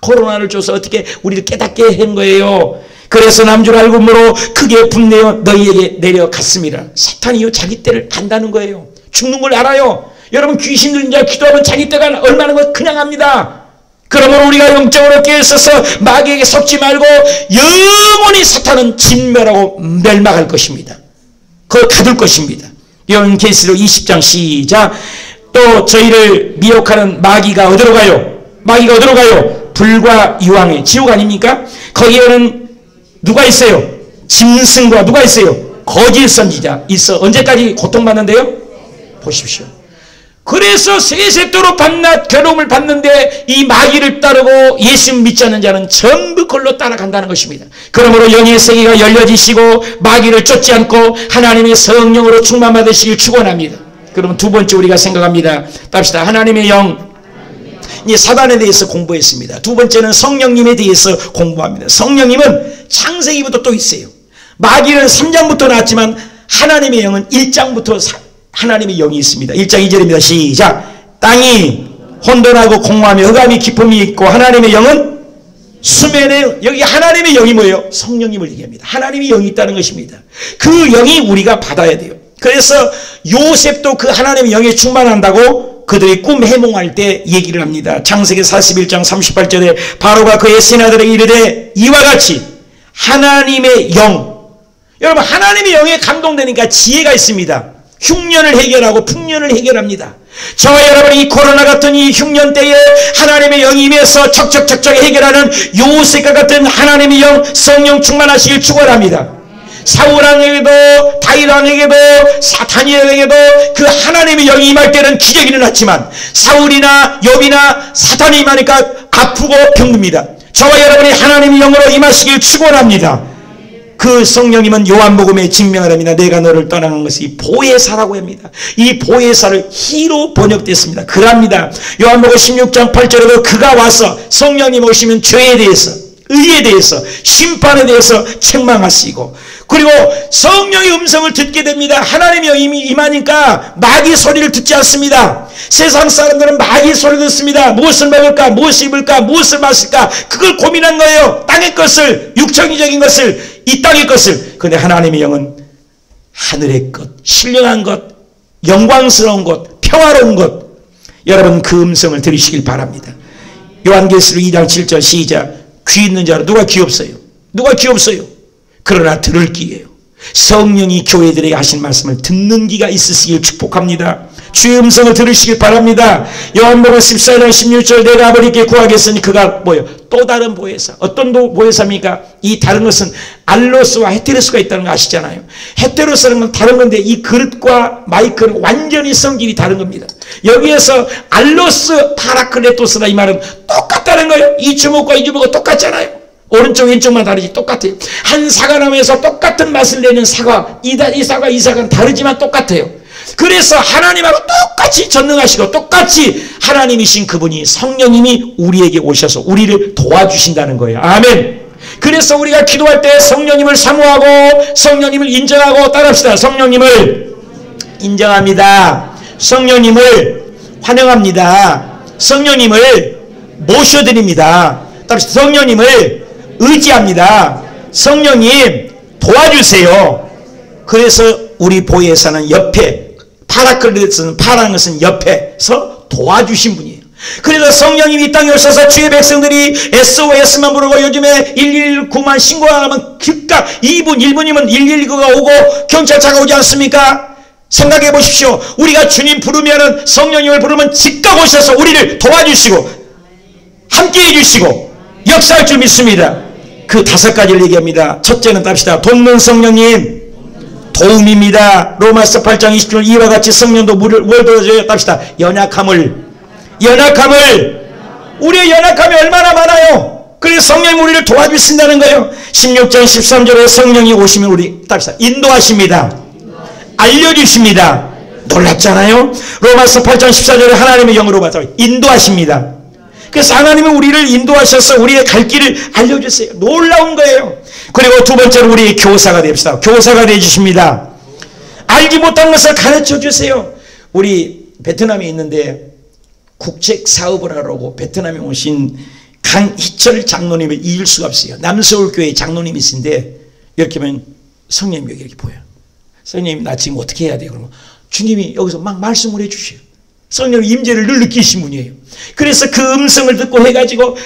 코로나를 줘서 어떻게 우리를 깨닫게 한 거예요. 그래서 남줄 알고 물어 크게 분내어 너희에게 내려갔습니다. 사탄이요 자기 때를 안다는 거예요. 죽는 걸 알아요. 여러분 귀신 들린 자 기도하면 자기 때가 얼마나 거 그냥 합니다. 그러므로 우리가 영적으로 깨어있어서 마귀에게 속지 말고 영원히 사탄은 진멸하고 멸망할 것입니다. 그걸 가둘 것입니다. 요한계시록 20장 시작. 또 저희를 미혹하는 마귀가 어디로 가요? 마귀가 어디로 가요? 불과 유황의 지옥 아닙니까? 거기에는 누가 있어요? 짐승과 누가 있어요? 거짓 선지자 있어. 언제까지 고통받는데요? 보십시오. 그래서 세세토록 밤낮 괴로움을 받는데 이 마귀를 따르고 예수 믿지 않는 자는 전부 그걸로 따라간다는 것입니다. 그러므로 영의 세계가 열려지시고 마귀를 쫓지 않고 하나님의 성령으로 충만받으시길 축원합니다. 그러면 두 번째 우리가 생각합니다. 답시다. 하나님의 영. 이제 사단에 대해서 공부했습니다. 두 번째는 성령님에 대해서 공부합니다. 성령님은 창세기부터 또 있어요. 마귀는 3장부터 나왔지만 하나님의 영은 1장부터 하나님의 영이 있습니다. 1장 2절입니다. 시작. 땅이 혼돈하고 공허하며 흑암이 깊음이 있고 하나님의 영은 수면에 여기 하나님의 영이 뭐예요? 성령님을 얘기합니다. 하나님의 영이 있다는 것입니다. 그 영이 우리가 받아야 돼요. 그래서 요셉도 그 하나님의 영에 충만한다고 그들이 꿈 해몽할 때 얘기를 합니다. 창세기 41장 38절에 바로가 그의 신하들에게 이르되 이와 같이 하나님의 영. 여러분 하나님의 영에 감동되니까 지혜가 있습니다. 흉년을 해결하고 풍년을 해결합니다. 저와 여러분이 이 코로나 같은 이 흉년 때에 하나님의 영이 임해서 척척척척 해결하는 요셉과 같은 하나님의 영 성령 충만하시길 축원합니다. 사울왕에게도 다윗왕에게도 다니엘에게도 그 하나님의 영이 임할 때는 기적이 일어났지만 사울이나 욥이나 사탄이 임하니까 아프고 병듭니다. 저와 여러분이 하나님의 영으로 임하시길 축원합니다. 그 성령님은 요한복음에 증명을 합니다. 내가 너를 떠나는 것이 보혜사라고 합니다. 이 보혜사를 희로 번역됐습니다. 그럽니다. 요한복음 16장 8절에도 그가 와서 성령님 오시면 죄에 대해서 의에 대해서 심판에 대해서 책망하시고 그리고 성령의 음성을 듣게 됩니다. 하나님의 영이 임하니까 마귀 소리를 듣지 않습니다. 세상 사람들은 마귀 소리를 듣습니다. 무엇을 먹을까 무엇을 입을까 무엇을 마실까 그걸 고민한 거예요. 땅의 것을 육정이적인 것을 이 땅의 것을. 그런데 하나님의 영은 하늘의 것 신령한 것 영광스러운 것 평화로운 것 여러분 그 음성을 들으시길 바랍니다. 요한계시록 2장 7절 시작. 귀 있는 자로 누가 귀 없어요? 누가 귀 없어요? 그러나 들을 귀예요. 성령이 교회들에게 하신 말씀을 듣는 귀가 있으시길 축복합니다. 주의 음성을 들으시길 바랍니다. 요한복음 14장 16절 내가 아버지께 구하겠으니 그가 뭐예요? 또 다른 보혜사. 어떤 보혜사입니까? 이 다른 것은 알로스와 헤테로스가 있다는 거 아시잖아요. 헤테로스는 건 다른 건데 이 그릇과 마이크는 완전히 성질이 다른 겁니다. 여기에서 알로스 파라클레토스다 이 말은 똑같다는 거예요. 이 주먹과 이 주먹은 똑같잖아요. 오른쪽 왼쪽만 다르지 똑같아요. 한 사과나무에서 똑같은 맛을 내는 사과 이 사과 이 사과는 다르지만 똑같아요. 그래서 하나님하고 똑같이 전능하시고 똑같이 하나님이신 그분이 성령님이 우리에게 오셔서 우리를 도와주신다는 거예요. 아멘. 그래서 우리가 기도할 때 성령님을 사모하고 성령님을 인정하고 따라합시다. 성령님을 인정합니다. 성령님을 환영합니다. 성령님을 모셔드립니다. 성령님을 의지합니다. 성령님 도와주세요. 그래서 우리 보혜사는 옆에 파라클레토스는 파란 것은 옆에서 도와주신 분이에요. 그래서 성령님이 이 땅에 오셔서 주의 백성들이 SOS만 부르고 요즘에 119만 신고하면 즉각 2분 1분이면 119가 오고 경찰차가 오지 않습니까? 생각해 보십시오. 우리가 주님 부르면은 성령님을 부르면 즉각 오셔서 우리를 도와주시고 함께해 주시고 역사할 줄 믿습니다. 그 5가지를 얘기합니다. 첫째는 답시다. 돕는 성령님 도움입니다. 로마서 8장 20절 이와 같이 성령도 뭘 도와줘요? 답시다. 연약함을 우리의 연약함이 얼마나 많아요. 그래서 성령이 우리를 도와주신다는 거예요. 16장 13절에 성령이 오시면 우리 답시다. 인도하십니다. 알려주십니다. 놀랍잖아요. 로마서 8장 14절에 하나님의 영으로 받아 인도하십니다. 그래서 하나님은 우리를 인도하셔서 우리의 갈 길을 알려주세요. 놀라운 거예요. 그리고 두 번째로 우리 교사가 됩시다. 교사가 되어주십니다. 알지 못한 것을 가르쳐 주세요. 우리 베트남에 있는데 국책 사업을 하려고 베트남에 오신 강희철 장로님을 잊을 수가 없어요. 남서울교회 장로님이신데 이렇게 하면 성령님 여기 이렇게 보여요. 성령님 나 지금 어떻게 해야 돼요? 그러면 주님이 여기서 막 말씀을 해주셔요. 성령의 임재를 늘 느끼신 분이에요. 그래서 그 음성을 듣고 해가지고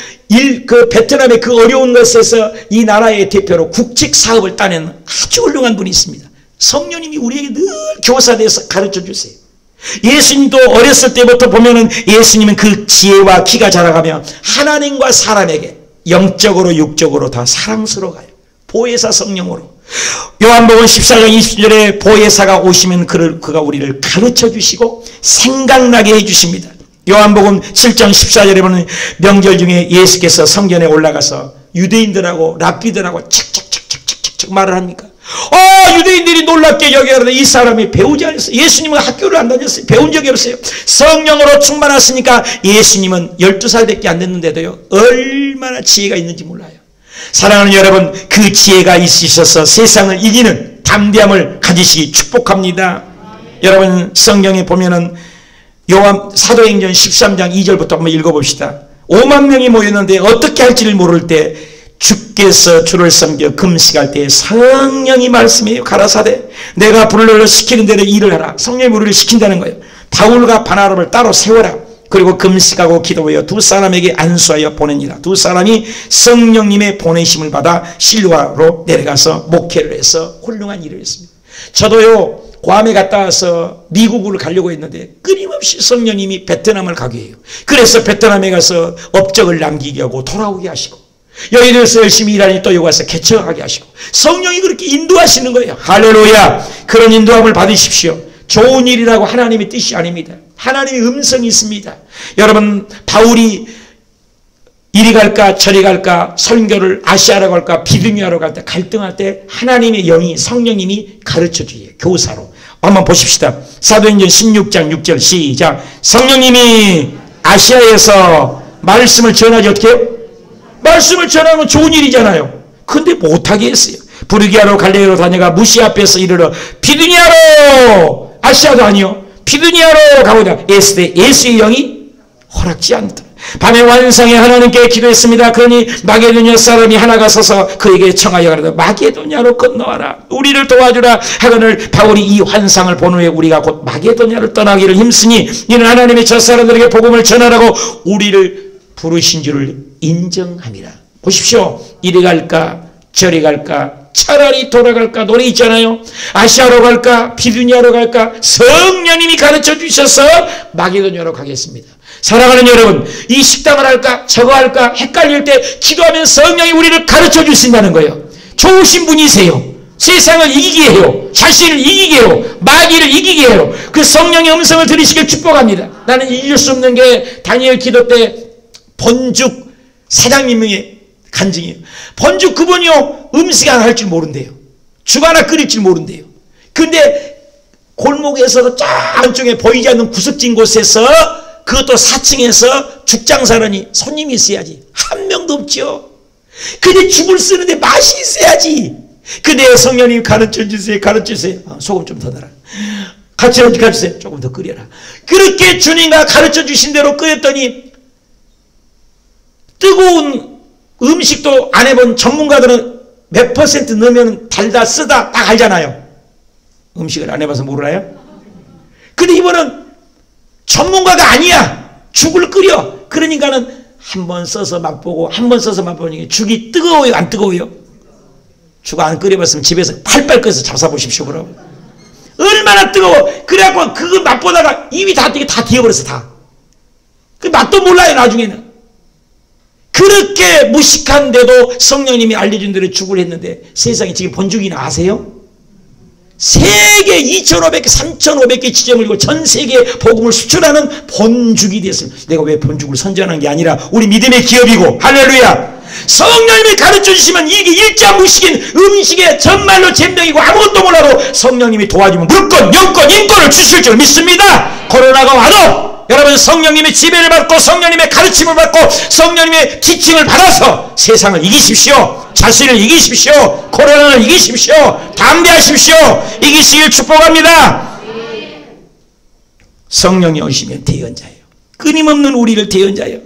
그 베트남의 그 어려운 것에서 이 나라의 대표로 국책 사업을 따낸 아주 훌륭한 분이 있습니다. 성령님이 우리에게 늘 교사돼서 가르쳐 주세요. 예수님도 어렸을 때부터 보면은 예수님은 그 지혜와 키가 자라가며 하나님과 사람에게 영적으로 육적으로 다 사랑스러워가요. 보혜사 성령으로. 요한복음 14장 20절에 보혜사가 오시면 그가 우리를 가르쳐 주시고 생각나게 해주십니다. 요한복음 7장 14절에 보면 명절 중에 예수께서 성전에 올라가서 유대인들하고 랍비들하고 착착착착착착 말을 합니까? 유대인들이 놀랍게 여겨하는데 이 사람이 배우지 않았어요. 예수님은 학교를 안 다녔어요. 배운 적이 없어요. 성령으로 충만하시니까 예수님은 12살밖에 안 됐는데도요 얼마나 지혜가 있는지 몰라요. 사랑하는 여러분, 그 지혜가 있으셔서 세상을 이기는 담대함을 가지시기 축복합니다. 여러분 성경에 보면은 요한 사도행전 13장 2절부터 한번 읽어봅시다. 5만 명이 모였는데 어떻게 할지를 모를 때 주께서 주를 섬겨 금식할 때 성령이 말씀해요. 가라사대 내가 불러를 시키는 대로 일을 하라. 성령이 우리를 시킨다는 거예요. 바울과 바나바를 따로 세워라. 그리고 금식하고 기도하여 두 사람에게 안수하여 보내니라. 두 사람이 성령님의 보내심을 받아 실로아로 내려가서 목회를 해서 훌륭한 일을 했습니다. 저도요 괌에 갔다 와서 미국을 가려고 했는데 끊임없이 성령님이 베트남을 가게 해요. 그래서 베트남에 가서 업적을 남기게 하고 돌아오게 하시고 여기에서 열심히 일하니 또 여기 와서 개척하게 하시고 성령이 그렇게 인도하시는 거예요. 할렐루야. 그런 인도함을 받으십시오. 좋은 일이라고 하나님의 뜻이 아닙니다. 하나님의 음성이 있습니다. 여러분 바울이 이리 갈까 저리 갈까 선교를 아시아로 갈까 비두니아로 갈까 갈등할 때 하나님의 영이 성령님이 가르쳐줘요. 교사로. 한번 보십시다. 사도행전 16장 6절 시작. 성령님이 아시아에서 말씀을 전하지 어떻게 해요? 말씀을 전하면 좋은 일이잖아요. 근데 못하게 했어요. 부르기아로 갈레아로 다녀가 무시 앞에서 이르러 비두니아로 아시아도 아니요 비두니아로 가보자. 예수의 영이 허락지 않더라. 밤에 완상에 하나님께 기도했습니다. 그러니 마게도냐 사람이 하나가 서서 그에게 청하여 가라다 마게도냐로 건너와라. 우리를 도와주라 하거늘 바울이 이 환상을 본 후에 우리가 곧 마게도냐를 떠나기를 힘쓰니 이는 하나님의 저 사람들에게 복음을 전하라고 우리를 부르신 줄을 인정함이라. 보십시오. 이리 갈까 저리 갈까 차라리 돌아갈까 노래 있잖아요. 아시아로 갈까 비두니아로 갈까 성령님이 가르쳐 주셔서 마게도냐로 가겠습니다. 사랑하는 여러분, 이 식당을 할까 저거 할까 헷갈릴 때 기도하면 성령이 우리를 가르쳐 주신다는 거예요. 좋으신 분이세요. 세상을 이기게 해요. 자신을 이기게 해요. 마귀를 이기게 해요. 그 성령의 음성을 들으시길 축복합니다. 나는 잊을 수 없는 게 다니엘 기도 때 본죽 사장님의 간증이에요. 본죽 그분이요 음식 하나 할 줄 모른대요. 죽 하나 끓일 줄 모른대요. 근데 골목에서 저 안쪽에 보이지 않는 구석진 곳에서 그것도 4층에서 죽장사라니 손님이 있어야지. 한 명도 없죠. 근데 죽을 쓰는데 맛이 있어야지. 근데 성령님 가르쳐주세요. 가르쳐주세요. 소금 좀 더 넣어라. 가르쳐주세요. 조금 더 끓여라. 그렇게 주님과 가르쳐주신 대로 끓였더니 뜨거운 음식도 안 해본 전문가들은 몇 퍼센트 넣으면 달다 쓰다 딱 알잖아요. 음식을 안 해봐서 모르나요? 근데 이번은 전문가가 아니야. 죽을 끓여. 그러니까는 한 번 써서 맛보고 한 번 써서 맛보니 죽이 뜨거워요 안 뜨거워요? 죽 안 끓여봤으면 집에서 팔팔 끓여서 잡숴보십시오. 그럼 얼마나 뜨거워. 그래갖고 그거 맛보다가 입이 다 뒤어버렸어. 다. 그 맛도 몰라요 나중에는. 그렇게 무식한데도 성령님이 알려준 대로 죽을 했는데 세상에 지금 본죽이나 아세요? 세계 2,500개 3,500개 지점을 이고 전 세계 복음을 수출하는 본죽이 됐습니다. 내가 왜 본죽을 선전한 게 아니라 우리 믿음의 기업이고 할렐루야. 성령님이 가르쳐 주시면 이게 일자 무식인 음식에 정말로 잼병이고 아무것도 몰라도 성령님이 도와주면 물권 영권 인권을 주실 줄 믿습니다. 코로나가 와도 여러분 성령님의 지배를 받고 성령님의 가르침을 받고 성령님의 티칭을 받아서 세상을 이기십시오. 자신을 이기십시오. 코로나를 이기십시오. 담대하십시오. 이기시길 축복합니다. 성령이 오시면 대언자예요. 끊임없는 우리를 대언자예요.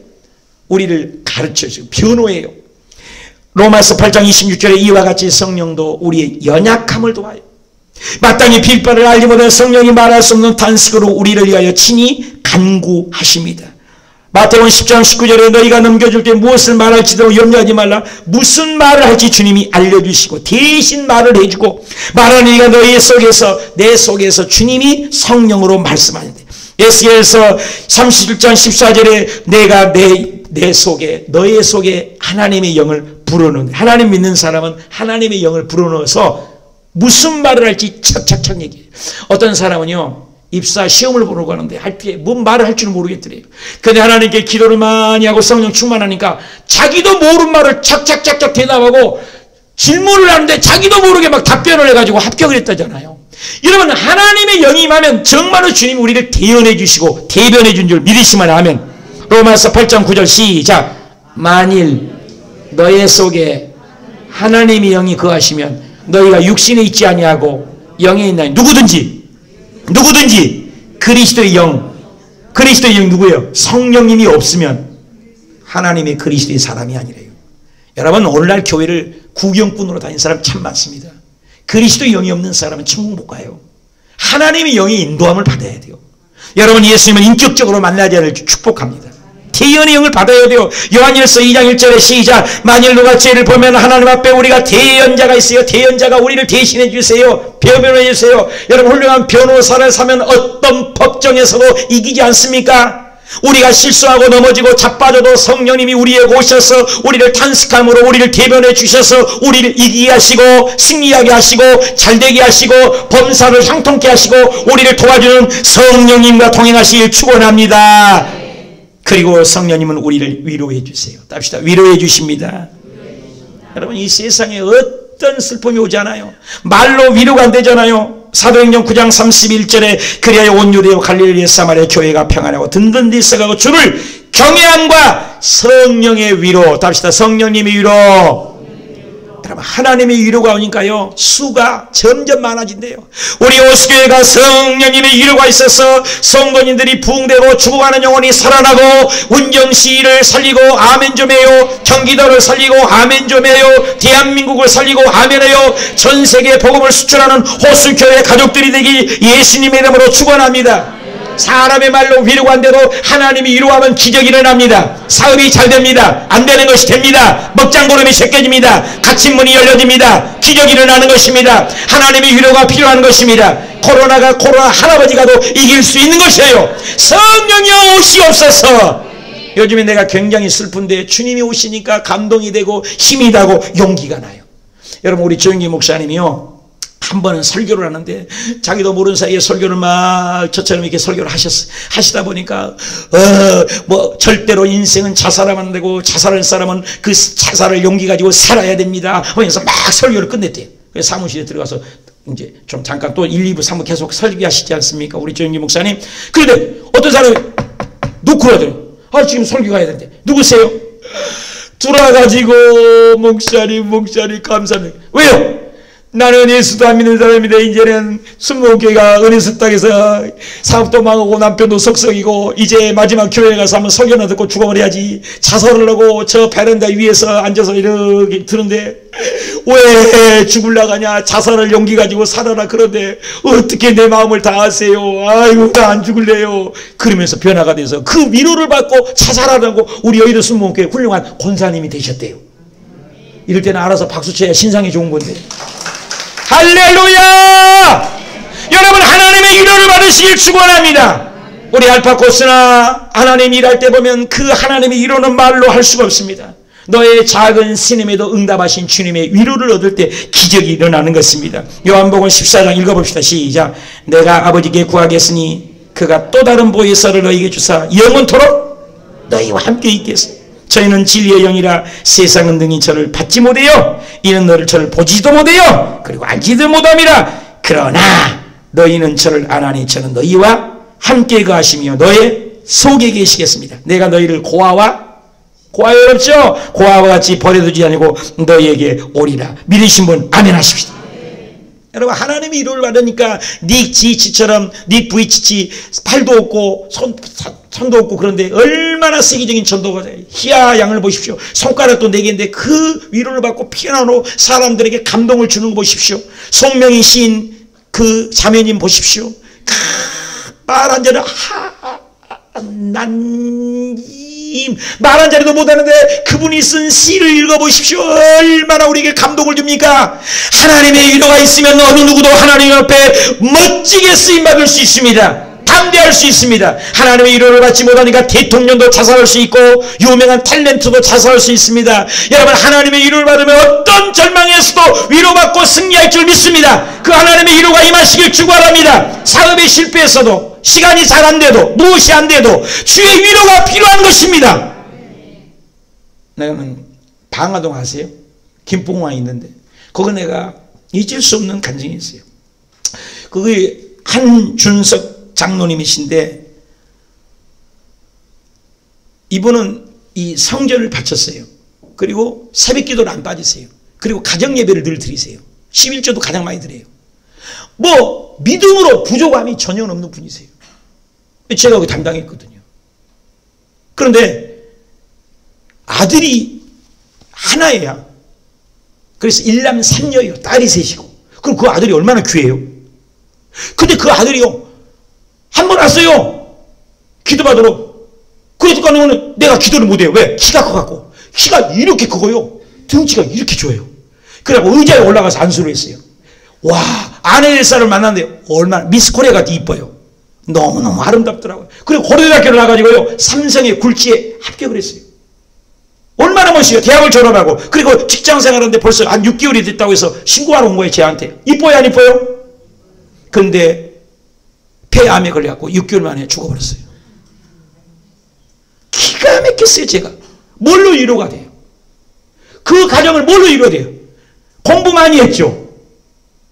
우리를 가르쳐주고 변호해요. 로마서 8장 26절에 이와 같이 성령도 우리의 연약함을 도와요. 마땅히 빌 바를 알지 못하는 성령이 말할 수 없는 탄식으로 우리를 위하여 친히 간구하십니다. 마태복음 10장 19절에 너희가 넘겨줄 때 무엇을 말할지도 염려하지 말라. 무슨 말을 할지 주님이 알려주시고 대신 말을 해주고 말하는 이가 너희 속에서 내 속에서 주님이 성령으로 말씀하는데 에스겔서 37장 14절에 내가 내 속에 너의 속에 하나님의 영을 불어넣는데 하나님 믿는 사람은 하나님의 영을 불어넣어서 무슨 말을 할지 착착착 얘기해요. 어떤 사람은요 입사 시험을 보러 가는데 할 때 뭔 말을 할 줄은 모르겠더래요. 근데 하나님께 기도를 많이 하고 성령 충만하니까 자기도 모르는 말을 착착착착 대답하고 질문을 하는데 자기도 모르게 막 답변을 해가지고 합격을 했다잖아요. 여러분 하나님의 영이 임하면 정말로 주님이 우리를 대언해 주시고 대변해 준 줄 믿으시면 아멘. 로마서 8장 9절 시작. 만일 너의 속에 하나님의 영이 거하시면 너희가 육신에 있지 아니하고 영에 있나니 누구든지 그리스도의 영 누구예요? 성령님이 없으면 하나님의 그리스도의 사람이 아니래요. 여러분 오늘날 교회를 구경꾼으로 다니는 사람 참 많습니다. 그리스도의 영이 없는 사람은 천국 못 가요. 하나님의 영의 인도함을 받아야 돼요. 여러분 예수님을 인격적으로 만나야 할 축복합니다. 대언의 영을 받아야 돼요. 요한일서 2장 1절에 시작. 만일 누가 죄를 보면 하나님 앞에 우리가 대언자가 있어요. 대언자가 우리를 대신해 주세요. 변호해 주세요. 여러분 훌륭한 변호사를 사면 어떤 법정에서도 이기지 않습니까? 우리가 실수하고 넘어지고 자빠져도 성령님이 우리에게 오셔서 우리를 탄식함으로 우리를 대변해 주셔서 우리를 이기게 하시고 승리하게 하시고 잘되게 하시고 범사를 형통케 하시고 우리를 도와주는 성령님과 동행하시길 축원합니다. 그리고 성령님은 우리를 위로해 주세요. 답시다. 위로해 주십니다. 여러분 이 세상에 어떤 슬픔이 오지 않아요. 말로 위로가 안 되잖아요. 사도행전 9장 31절에 그리하여 온 유대와 갈릴리 사마리아 교회가 평안하고 든든히 있어가고 주를 경외함과 성령의 위로. 답시다. 성령님의 위로. 여러분 하나님의 위로가 오니까요 수가 점점 많아진대요. 우리 오수교회가 성령님의 위로가 있어서 성도님들이 부흥되고 죽어가는 영혼이 살아나고 운정시를 살리고 아멘 좀 해요. 경기도를 살리고 아멘 좀 해요. 대한민국을 살리고 아멘 해요. 전세계 복음을 수출하는 호수교회 가족들이 되기 예수님의 이름으로 축원합니다. 사람의 말로 위로가 안 돼도 하나님이 위로하면 기적이 일어납니다. 사업이 잘 됩니다. 안 되는 것이 됩니다. 먹장보름이 제껴집니다. 갇힌 문이 열려집니다. 기적이 일어나는 것입니다. 하나님의 위로가 필요한 것입니다. 코로나 할아버지가도 이길 수 있는 것이에요. 성령이 오시옵소서. 요즘에 내가 굉장히 슬픈데 주님이 오시니까 감동이 되고 힘이 나고 용기가 나요. 여러분 우리 조영기 목사님이요 한 번은 설교를 하는데 자기도 모르는 사이에 설교를 막 저처럼 이렇게 설교를 하시다 보니까 절대로 인생은 자살하면 안 되고 자살할 사람은 그 자살을 용기 가지고 살아야 됩니다 하면서 막 설교를 끝냈대요. 그래서 사무실에 들어가서 이제 좀 잠깐 또 1, 2부, 3부 계속 설교하시지 않습니까? 우리 조영기 목사님. 그런데 어떤 사람이 놓고 하더래요. 지금 설교 가야 되는데. 누구세요? 돌아가지고 목사님 감사합니다. 왜요? 나는 예수도 안 믿는 사람인데 이제는 순복음교회가 은혜수 땅에서 사업도 망하고 남편도 석석이고 이제 마지막 교회에 가서 한번 설교나 듣고 죽어버려야지. 자살을 하고 저 베란다 위에서 앉아서 이렇게 드는데 왜 죽으려고 하냐. 자살을 용기 가지고 살아라. 그런데 어떻게 내 마음을 다 아세요. 아이고 나 안 죽을래요. 그러면서 변화가 돼서 그 위로를 받고 자살하라고 우리 여의도 순복음교회 훌륭한 권사님이 되셨대요. 이럴 때는 알아서 박수 쳐야 신상이 좋은 건데. 할렐루야! 여러분 하나님의 위로를 받으시길 축원합니다. 우리 알파코스나 하나님 일할 때 보면 그 하나님의 위로는 말로 할 수가 없습니다. 너의 작은 신음에도 응답하신 주님의 위로를 얻을 때 기적이 일어나는 것입니다. 요한복음 14장 읽어봅시다. 시작. 내가 아버지께 구하겠으니 그가 또 다른 보혜사를 너희에게 주사 영원토록 너희와 함께 있겠으니 저희는 진리의 영이라 세상은 능히 저를 받지 못해요. 이는 너를 저를 보지도 못해요. 그리고 알지도 못함이라. 그러나 너희는 저를 아나니 저는 너희와 함께 거하시며 너의 속에 계시겠습니다. 내가 너희를 고아와 어렵죠? 고아와 같이 버려두지 아니고 너희에게 오리라. 믿으신 분 아멘 하십시오. 여러분, 하나님의 위로를 받으니까 닉 지치처럼, 닉 부이치치 팔도 없고 손도 없고, 그런데 얼마나 세계적인 전도가 돼요. 희야 양을 보십시오. 손가락도 4개인데 그 위로를 받고 피아노로 사람들에게 감동을 주는 거 보십시오. 송명희 시인 그 자매님 보십시오. 말 한 자를 말 한 자리도 못하는데 그분이 쓴 시를 읽어보십시오. 얼마나 우리에게 감동을 줍니까? 하나님의 위로가 있으면 어느 누구도 하나님 앞에 멋지게 쓰임받을 수 있습니다. 담대할 수 있습니다. 하나님의 위로를 받지 못하니까 대통령도 자살할 수 있고 유명한 탤런트도 자살할 수 있습니다. 여러분, 하나님의 위로를 받으면 어떤 절망에서도 위로받고 승리할 줄 믿습니다. 그 하나님의 위로가 임하시길 축원합니다. 사업에 실패했어도, 시간이 잘 안 돼도, 무엇이 안 돼도 주의 위로가 필요한 것입니다. 내가는 방화동 아세요? 김포공항에 있는데 거기 내가 잊을 수 없는 간증이 있어요. 그게 한준석 장로님이신데 이분은 이 성전을 바쳤어요. 그리고 새벽 기도를 안 빠지세요. 그리고 가정 예배를 늘 드리세요. 11조도 가장 많이 드려요. 뭐 믿음으로 부족함이 전혀 없는 분이세요. 제가 그 담당했거든요. 그런데 아들이 하나예요. 그래서 1남 3녀예요. 딸이 셋이고. 그럼 그 아들이 얼마나 귀해요. 근데 그 아들이요, 한 번 왔어요. 기도받으러. 그래서 가는 내가 기도를 못해요. 왜? 키가 커갖고. 키가 이렇게 크고요, 등치가 이렇게 좋아요. 그래갖고 의자에 올라가서 안수를 했어요. 와, 아내 될 사람을 만났는데 얼마나 미스 코리아 같이 이뻐요. 너무너무 아름답더라고요. 그리고 고려대학교를 나가지고요, 삼성의 굴지에 합격을 했어요. 얼마나 멋있어요. 대학을 졸업하고. 그리고 직장생활하는데 벌써 한 6개월이 됐다고 해서 신고하러 온 거예요. 저한테. 이뻐요 안 이뻐요? 근데 폐암에 걸려갖고 6개월 만에 죽어버렸어요. 기가 막혔어요. 제가 뭘로 위로가 돼요? 그 가정을 뭘로 위로가 돼요? 공부 많이 했죠.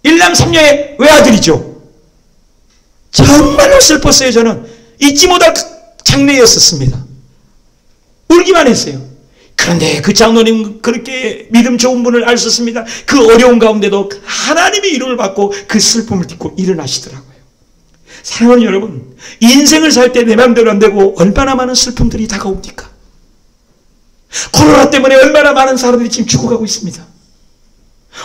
1남 3녀의 외아들이죠. 정말로 슬펐어요. 저는 잊지 못할 장례였었습니다. 울기만 했어요. 그런데 그 장로님 그렇게 믿음 좋은 분을 알 수 있습니다. 그 어려운 가운데도 하나님의 위로를 받고 그 슬픔을 딛고 일어나시더라고요. 사랑하는 여러분, 인생을 살 때 내 마음대로 안 되고 얼마나 많은 슬픔들이 다가옵니까? 코로나 때문에 얼마나 많은 사람들이 지금 죽어가고 있습니다.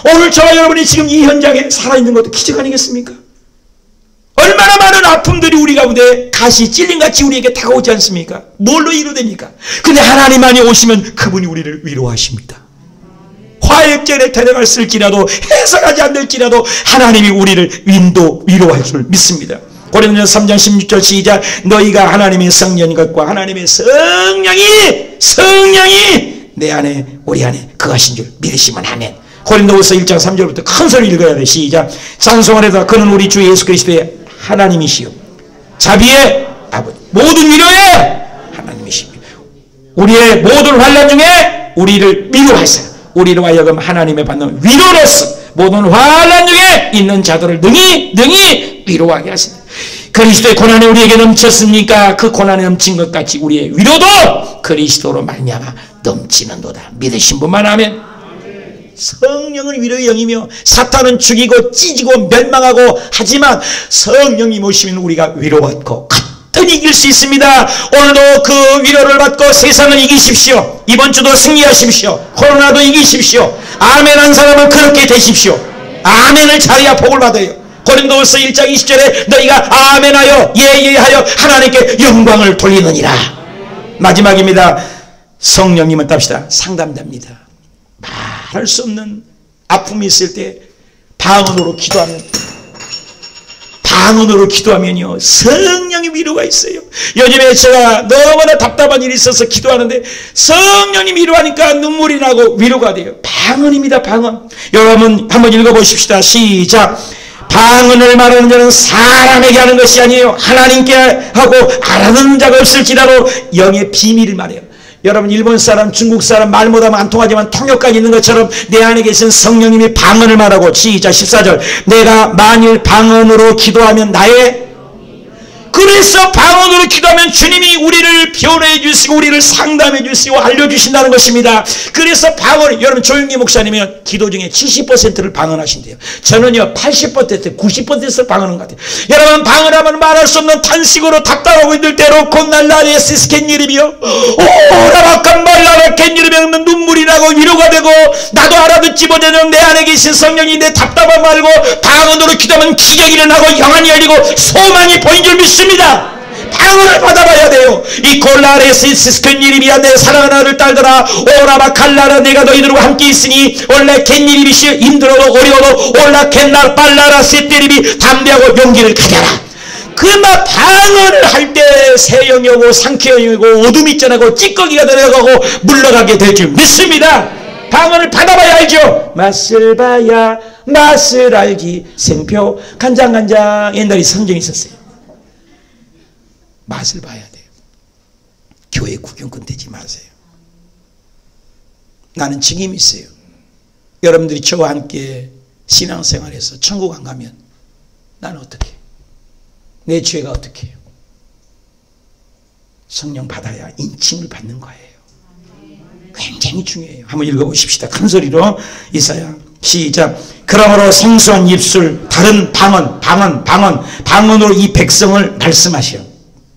오늘 저와 여러분이 지금 이 현장에 살아있는 것도 기적 아니겠습니까? 얼마나 많은 아픔들이 우리 가운데 가시 찔림같이 우리에게 다가오지 않습니까? 뭘로 위로됩니까? 근데 하나님만이 오시면 그분이 우리를 위로하십니다. 화역전에 대령을 쓸지라도 해석하지 않을지라도 하나님이 우리를 위로할 줄 믿습니다. 고린도전서 3장 16절 시작. 너희가 하나님의 성령인 것과 하나님의 성령이 내 안에 우리 안에 거하신 줄 믿으시면 아멘. 고린도후서 1장 3절부터 큰 소리 읽어야 돼. 시작. 찬송하리다. 그는 우리 주 예수 그리스도의 하나님이시요 자비의 아버지, 모든 위로의 하나님이십니다. 우리의 모든 환난 중에 우리를 위로하세요. 우리로 하여금 하나님의 받는 위로로서 모든 환난 중에 있는 자들을 능히 위로하게 하십니다. 그리스도의 고난이 우리에게 넘쳤습니까? 그 고난이 넘친 것 같이 우리의 위로도 그리스도로 말미암아 넘치는도다. 믿으신 분만 아멘. 성령은 위로의 영이며 사탄은 죽이고 찢고 멸망하고 하지만 성령이 모시면 우리가 위로받고 가뜩 이길 수 있습니다. 오늘도 그 위로를 받고 세상을 이기십시오. 이번 주도 승리하십시오. 코로나도 이기십시오. 아멘 한 사람은 그렇게 되십시오. 아멘을 잘해야 복을 받아요. 고린도후서 1장 20절에 너희가 아멘하여 예예하여 하나님께 영광을 돌리느니라. 마지막입니다. 성령님은 답시다. 상담자입니다. 말할 수 없는 아픔이 있을 때 방언으로 기도하면요 성령의 위로가 있어요. 요즘에 제가 너무나 답답한 일이 있어서 기도하는데 성령님 위로하니까 눈물이 나고 위로가 돼요. 방언입니다. 방언. 여러분 한번 읽어보십시다. 시작. 방언을 말하는 자는 사람에게 하는 것이 아니에요. 하나님께 하고 알아듣는 자가 없을지라도 영의 비밀을 말해요. 여러분 일본 사람, 중국 사람 말 못하면 안 통하지만 통역관이 있는 것처럼 내 안에 계신 성령님이 방언을 말하고 시작 14절 내가 만일 방언으로 기도하면 나의 그래서 방언으로 기도하면 주님이 우리를 변호해 주시고 우리를 상담해 주시고 알려주신다는 것입니다. 그래서 방언, 여러분 조용기 목사님은 기도 중에 70%를 방언하신대요. 저는요 80% 90%를 방언한 것 같아요. 여러분 방언하면 말할 수 없는 탄식으로 답답하고 있을 때로 곤날라레시스 겐이름이요 오라바칸 말라라 겐이름이 눈물이 나고 위로가 되고 나도 알아듣지 못하는 내 안에 계신 성령이 내 답답함 말고 방언으로 기도하면 기적이 일어나고 영안이 열리고 소망이 보인 줄 믿습니다. 방언을 받아봐야 돼요. 이 콜라레시스 겐이름이야 내 사랑하는 아들 딸들아 오라바 칼라라 내가 너희들과 함께 있으니 원래 겐이름이시 힘들어도 어려워도 올라 겐날 빨라라 세테리비 담대하고 용기를 가져라. 그러나 방언을 할 때 새 영이 오고 상쾌 영이 오고 어둠이 쪄나고 찌꺼기가 들어가고 물러가게 될 줄 믿습니다. 방언을 받아봐야 알죠. 맛을 봐야 맛을 알지 생표 간장간장 옛날에 성경이 있었어요. 맛을 봐야 돼요. 교회 구경꾼 되지 마세요. 나는 책임이 있어요. 여러분들이 저와 함께 신앙생활에서 천국 안 가면 나는 어떻게 해요? 내 죄가 어떻게 해요? 성령 받아야 인침을 받는 거예요. 굉장히 중요해요. 한번 읽어보십시다. 큰 소리로 이사야 시작. 그러므로 생소한 입술 다른 방언으로 이 백성을 말씀하시오.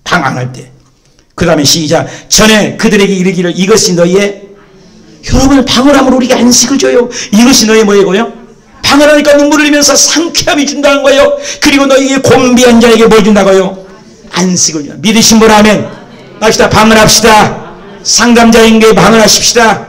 방언할 때. 그 다음에 시작. 전에 그들에게 이르기를 이것이 너희의 여러분 방언함으로 우리가 안식을 줘요. 이것이 너희의 뭐예요? 방언하니까 눈물을 흘리면서 상쾌함이 준다는 거예요. 그리고 너희에게 곤비한 자에게 뭘 준다고요? 안식을 줘요. 믿으신 분 아멘. 합시다. 방언합시다. 상담자에게 방언하십시다.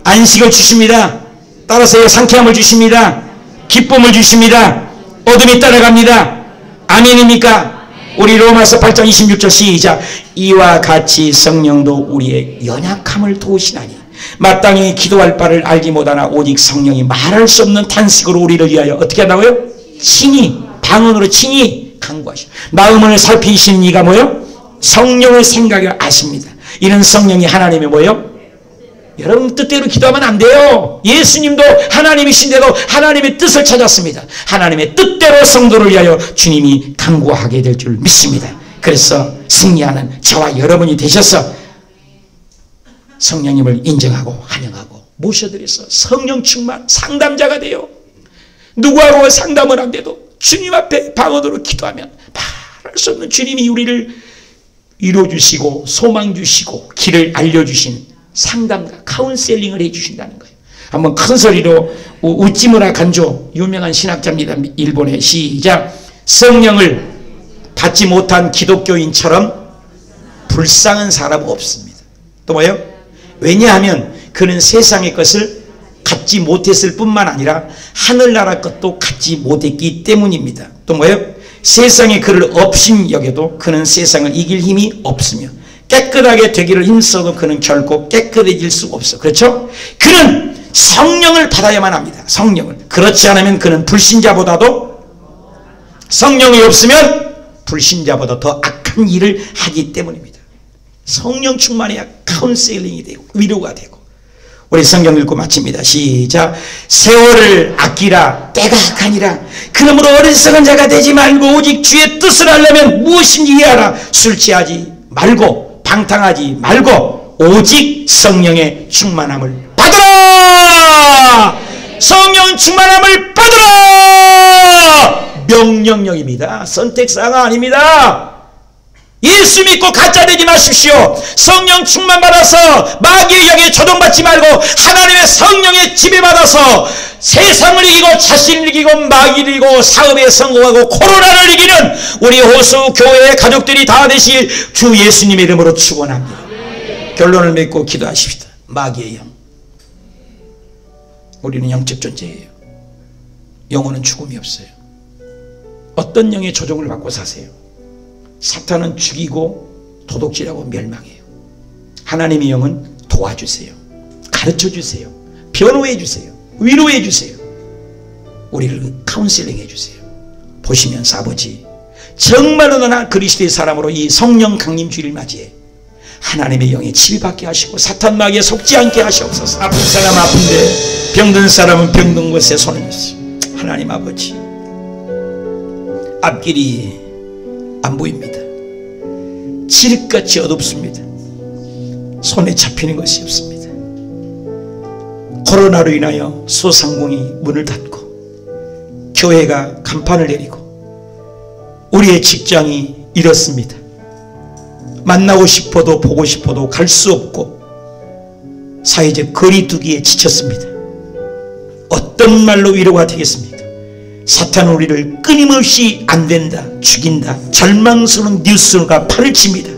안식을 주십니다. 따라서 상쾌함을 주십니다. 기쁨을 주십니다. 어둠이 따라갑니다. 아멘입니까? 우리 로마서 8장 26절 시작. 이와 같이 성령도 우리의 연약함을 도우시나니 마땅히 기도할 바를 알지 못하나 오직 성령이 말할 수 없는 탄식으로 우리를 위하여 어떻게 한다고요? 친히 방언으로 친히 간구하시오. 마음을 살피시는 이가 뭐요? 성령의 생각을 아십니다. 이는 성령이 하나님의 뭐요? 여러분 뜻대로 기도하면 안 돼요. 예수님도 하나님이신데도 하나님의 뜻을 찾았습니다. 하나님의 뜻대로 성도를 위하여 주님이 간구하게 될 줄 믿습니다. 그래서 승리하는 저와 여러분이 되셔서 성령님을 인정하고 환영하고 모셔드려서 성령 충만 상담자가 돼요. 누구하고 상담을 안 돼도 주님 앞에 방언으로 기도하면 말할 수 없는 주님이 우리를 이루어주시고 소망 주시고 길을 알려주신 상담가 카운셀링을 해주신다는 거예요. 한번 큰 소리로 우찌무라 간조 유명한 신학자입니다. 일본의 시작. 성령을 받지 못한 기독교인처럼 불쌍한 사람은 없습니다. 또 뭐예요? 왜냐하면 그는 세상의 것을 갖지 못했을 뿐만 아니라 하늘나라 것도 갖지 못했기 때문입니다. 또 뭐예요? 세상에 그를 업신 여겨도 그는 세상을 이길 힘이 없으며 깨끗하게 되기를 힘써도 그는 결코 깨끗해질 수 없어. 그렇죠? 그는 성령을 받아야만 합니다. 성령을. 그렇지 않으면 그는 불신자보다도 성령이 없으면 불신자보다 더 악한 일을 하기 때문입니다. 성령 충만해야 카운셀링이 되고 위로가 되고. 우리 성경 읽고 마칩니다. 시작. 세월을 아끼라 때가 악하니라. 그러므로 어리석은 자가 되지 말고 오직 주의 뜻을 하려면 무엇인지 이해하라. 술 취하지 말고 방탕하지 말고 오직 성령의 충만함을 받으라. 성령 충만함을 받으라. 명령령입니다. 선택사항 아닙니다. 예수 믿고 가짜 되지 마십시오. 성령 충만 받아서 마귀의 영에 조동받지 말고 하나님의 성령에 지배받아서 세상을 이기고 자신을 이기고 마귀를 이기고 사업에 성공하고 코로나를 이기는 우리 호수 교회의 가족들이 다 되실 주 예수님의 이름으로 축원합니다. 결론을 맺고 기도하십시다. 마귀의 영, 우리는 영적 존재예요. 영혼은 죽음이 없어요. 어떤 영의 조종을 받고 사세요? 사탄은 죽이고 도둑질하고 멸망해요. 하나님의 영은 도와주세요. 가르쳐주세요. 변호해주세요. 위로해주세요. 우리를 카운셀링해주세요. 보시면서 아버지, 정말로 나 그리스도의 사람으로 이 성령 강림 주일을 맞이해 하나님의 영에 치유받게 하시고 사탄 마귀에 속지 않게 하시옵소서. 아픈 사람 아픈데 병든 사람은 병든 곳에 손을 주시오. 하나님 아버지, 앞길이 안 보입니다. 칠흑같이 어둡습니다. 손에 잡히는 것이 없습니다. 코로나로 인하여 소상공이 문을 닫고 교회가 간판을 내리고 우리의 직장이 잃었습니다. 만나고 싶어도 보고 싶어도 갈 수 없고 사회적 거리두기에 지쳤습니다. 어떤 말로 위로가 되겠습니까? 사탄은 우리를 끊임없이 안 된다, 죽인다, 절망스러운 뉴스가 판을 칩니다.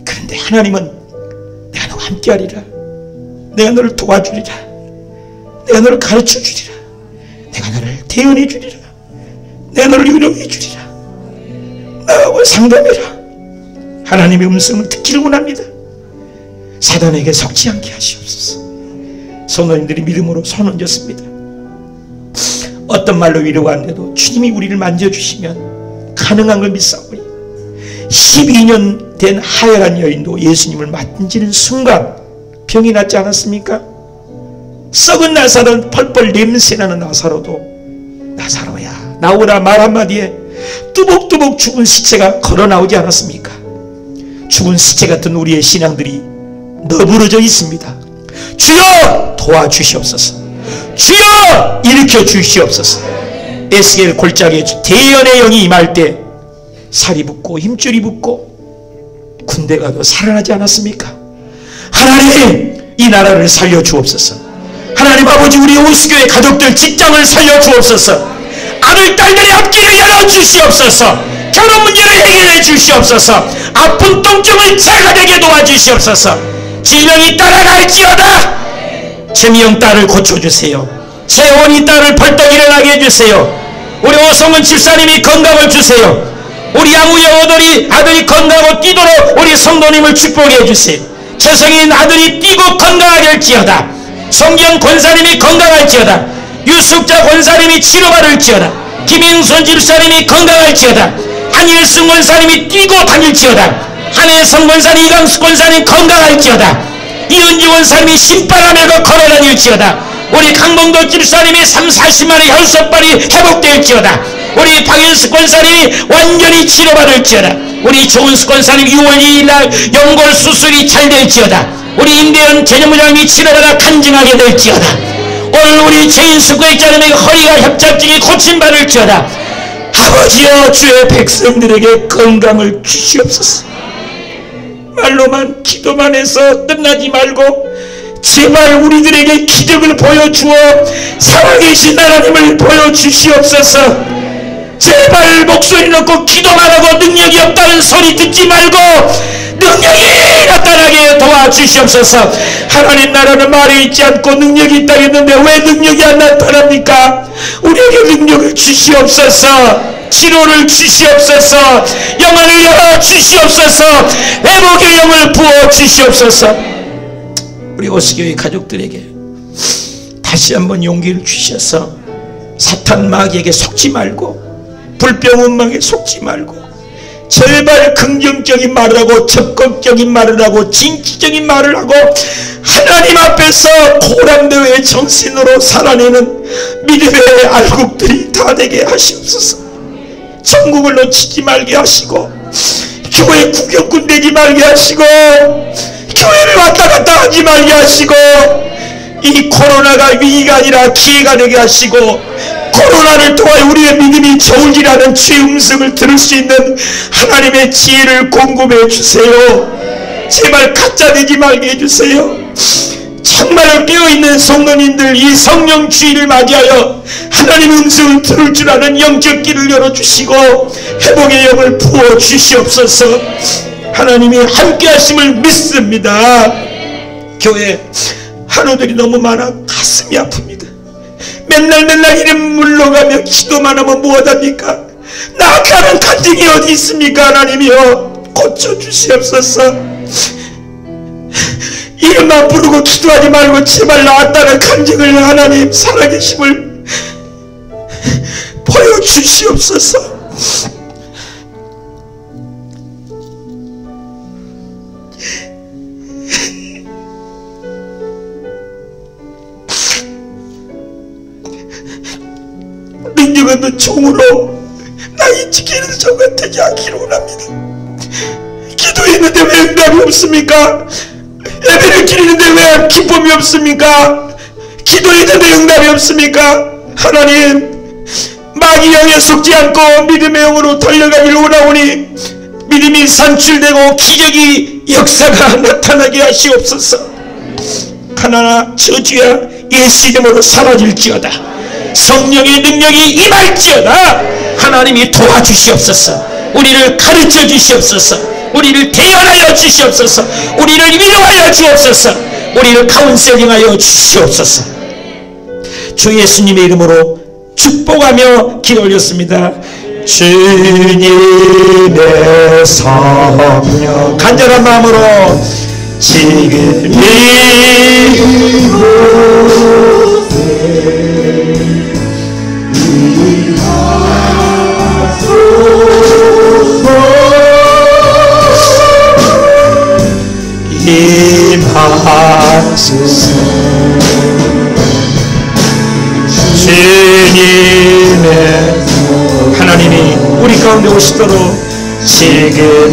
그런데 하나님은 내가 너와 함께하리라, 내가 너를 도와주리라, 내가 너를 가르쳐주리라, 내가 너를 대언해 주리라, 내가 너를 위로해 주리라, 나하고 상담해라. 하나님의 음성을 듣기를 원합니다. 사단에게 속지 않게 하시옵소서. 성도님들이 믿음으로 손 얹었습니다. 어떤 말로 위로가 안 돼도 주님이 우리를 만져주시면 가능한 걸 믿사오니 12년 된 하혈한 여인도 예수님을 만지는 순간 병이 낫지 않았습니까? 썩은 나사로는 펄펄 냄새나는 나사로도 나사로야 나오라 말 한마디에 뚜벅뚜벅 죽은 시체가 걸어 나오지 않았습니까? 죽은 시체 같은 우리의 신앙들이 너부러져 있습니다. 주여 도와주시옵소서. 주여 일으켜 주시옵소서. 에스겔 골짜기에 대연의 영이 임할 때 살이 붙고 힘줄이 붙고 군대가 더 살아나지 않았습니까? 하나님 이 나라를 살려 주옵소서. 하나님 아버지 우리 오수교회 가족들 직장을 살려 주옵소서. 아들 딸들의 앞길을 열어 주시옵소서. 결혼 문제를 해결해 주시옵소서. 아픈 통증을 제거되게 도와주시옵소서. 질병이 따라갈지어다. 재미영 딸을 고쳐주세요. 재원이 딸을 벌떡 일어나게 해주세요. 우리 오성은 집사님이 건강을 주세요. 우리 양우의 아들이 건강하고 뛰도록 우리 성도님을 축복해 해주세요. 최성인 아들이 뛰고 건강하게 할지어다. 성경 권사님이 건강할지어다. 유숙자 권사님이 치료받을지어다. 김인순 집사님이 건강할지어다. 한일승 권사님이 뛰고 다닐지어다. 한혜성 권사님, 이강수 권사님 건강할지어다. 이은지 권사님이 신바람에 걸어다닐지어다. 우리 강봉도 집사님이 30-40만의 혈소발이 회복될지어다. 우리 박윤수 권사님이 완전히 치료받을지어다. 우리 조은수 권사님 6월 2일날 연골 수술이 잘 될지어다. 우리 임대현 개념부장님이 치료받아 간증하게 될지어다. 오늘 우리 최인수 고객자님에게 허리가 협착증이 고침받을지어다. 아버지여 주의 백성들에게 건강을 주시옵소서. 말로만 기도만 해서 끝나지 말고 제발 우리들에게 기적을 보여주어 살아계신 하나님을 보여주시옵소서. 제발 목소리 놓고 기도만 하고 능력이 없다는 소리 듣지 말고 능력이 나타나게 도와주시옵소서. 하나님 나라는 말이 있지 않고 능력이 있다 했는데 왜 능력이 안 나타납니까? 우리에게 능력을 주시옵소서. 치료를 주시옵소서. 영혼을 열어 주시옵소서. 회복의 영을 부어 주시옵소서. 우리 오수교회 가족들에게 다시 한번 용기를 주셔서 사탄 마귀에게 속지 말고 불병원망에 속지 말고 제발 긍정적인 말을 하고 적극적인 말을 하고 진취적인 말을 하고 하나님 앞에서 고랑대회의 정신으로 살아내는 믿음의 알곡들이 다 되게 하시옵소서. 천국을 놓치지 말게 하시고 교회 구경꾼 되지 말게 하시고 교회를 왔다 갔다 하지 말게 하시고 이 코로나가 위기가 아니라 기회가 되게 하시고 코로나를 통하여 우리의 믿음이 저울질하는 주의 음성을 들을 수 있는 하나님의 지혜를 공급해 주세요. 제발 가짜 되지 말게 해주세요. 정말로 깨어있는 성도님들 이 성령 주의를 맞이하여 하나님 음성을 들을 줄 아는 영적 길을 열어주시고 회복의 영을 부어주시옵소서. 하나님이 함께 하심을 믿습니다. 교회 한우들이 너무 많아 가슴이 아픕니다. 맨날 이름 물러가며 기도만 하면 뭐하답니까? 나아가는 간증이 어디 있습니까? 하나님이여 고쳐주시옵소서. 이름만 부르고 기도하지 말고 제발 나았다는 간증을 하나님 살아계심을 보여주시옵소서. 능력 없는 종으로 나이 지키는 종가 되지 않기를 원합니다. 기도했는데 왜 응답이 없습니까? 예배를 드리는데 왜 기쁨이 없습니까? 기도했는데 응답이 없습니까? 하나님, 마귀 영에 속지 않고 믿음의 영으로 달려가기를 원하오니 믿음이 산출되고 기적이 역사가 나타나게 하시옵소서. 하나나 저주야 예수 이름으로 사라질지어다. 성령의 능력이 임할지어다. 하나님이 도와주시옵소서. 우리를 가르쳐 주시옵소서. 우리를 대언하여 주시옵소서. 우리를 위로하여 주옵소서. 우리를 카운셀링하여 주시옵소서. 주 예수님의 이름으로 축복하며 기도 올렸습니다. 주님의 성령 간절한 마음으로 지금 임하소서. 주님의 하나님이 우리 가운데 오시도록 지금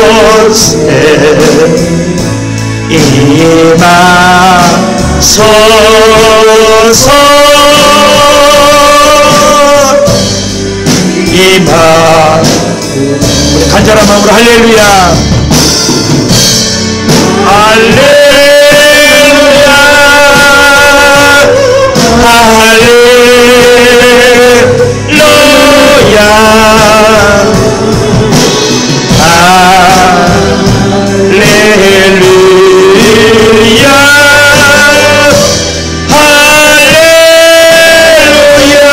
이곳에 임하소서. 우리 간절한 마음으로 할렐루야 할렐루야 할렐루야 할렐루야 할렐루야.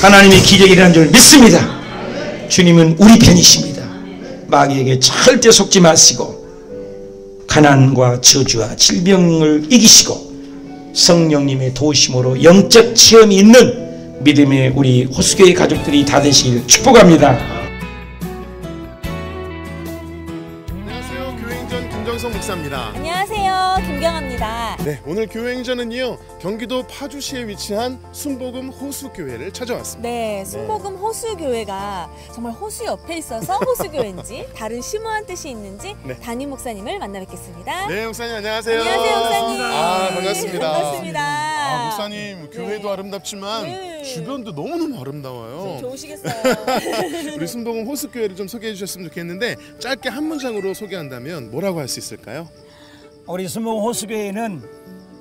하나님이 기적이라는 줄 믿습니다. 주님은 우리 편이십니다. 마귀에게 절대 속지 마시고 가난과 저주와 질병을 이기시고 성령님의 도우심으로 영적 체험이 있는 믿음의 우리 호수교회 가족들이 다 되시길 축복합니다. 안녕하세요. 교회행전 김정성 목사입니다. 안녕하세요. 김경아입니다. 네, 오늘 교회행전은요, 경기도 파주시에 위치한 순복음 호수교회를 찾아왔습니다. 네, 순복음 호수교회가 정말 호수 옆에 있어서 호수교회인지 다른 심오한 뜻이 있는지 네. 담임 목사님을 만나 뵙겠습니다. 네, 목사님 안녕하세요. 안녕하세요, 목사님. 반갑습니다. 반갑습니다. 목사님, 교회도 아름답지만 네. 주변도 너무너무 아름다워요. 좋으시겠어요. 우리 순복음 호수교회를 좀 소개해 주셨으면 좋겠는데 짧게 한 문장으로 소개한다면 뭐라고 할 수 있을까요? 우리 순복음 호수교회는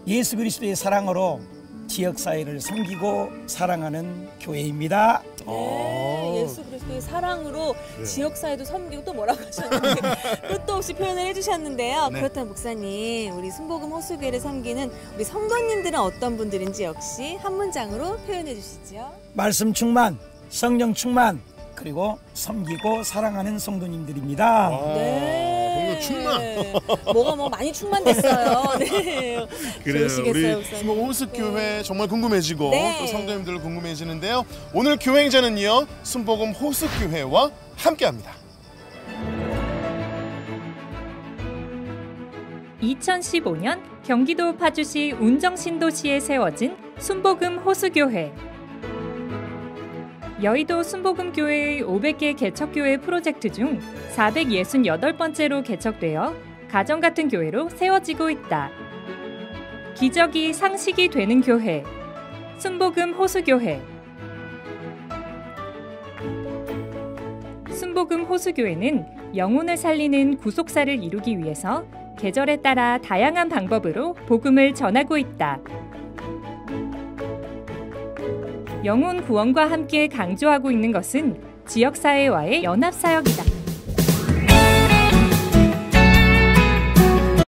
예수 그리스도의 사랑으로 지역사회를 섬기고 사랑하는 교회입니다. 네, 예수 그리스도의 사랑으로 지역사회도 섬기고 또 뭐라고 하셨는데 끝도 없이 표현을 해주셨는데요. 네. 그렇다면 목사님, 우리 순복음 호수교회를 섬기는 우리 성도님들은 어떤 분들인지 역시 한 문장으로 표현해 주시죠. 말씀 충만, 성령 충만, 그리고 섬기고 사랑하는 성도님들입니다. 네. 충만. 뭐가 뭐 많이 충만됐어요. 네. 그래요. 좋으시겠어요, 우리 목사님. 순복음 호수교회 정말 궁금해지고 네. 또 성도님들 궁금해지는데요. 오늘 교회행전은요, 순복음 호수교회와 함께합니다. 2015년 경기도 파주시 운정신도시에 세워진 순복음 호수교회. 여의도 순복음교회의 500개 개척교회 프로젝트 중 468번째로 개척되어 가정같은 교회로 세워지고 있다. 기적이 상식이 되는 교회, 순복음 호수교회. 순복음 호수교회는 영혼을 살리는 구속사를 이루기 위해서 계절에 따라 다양한 방법으로 복음을 전하고 있다. 영혼 구원과 함께 강조하고 있는 것은 지역사회와의 연합사역이다.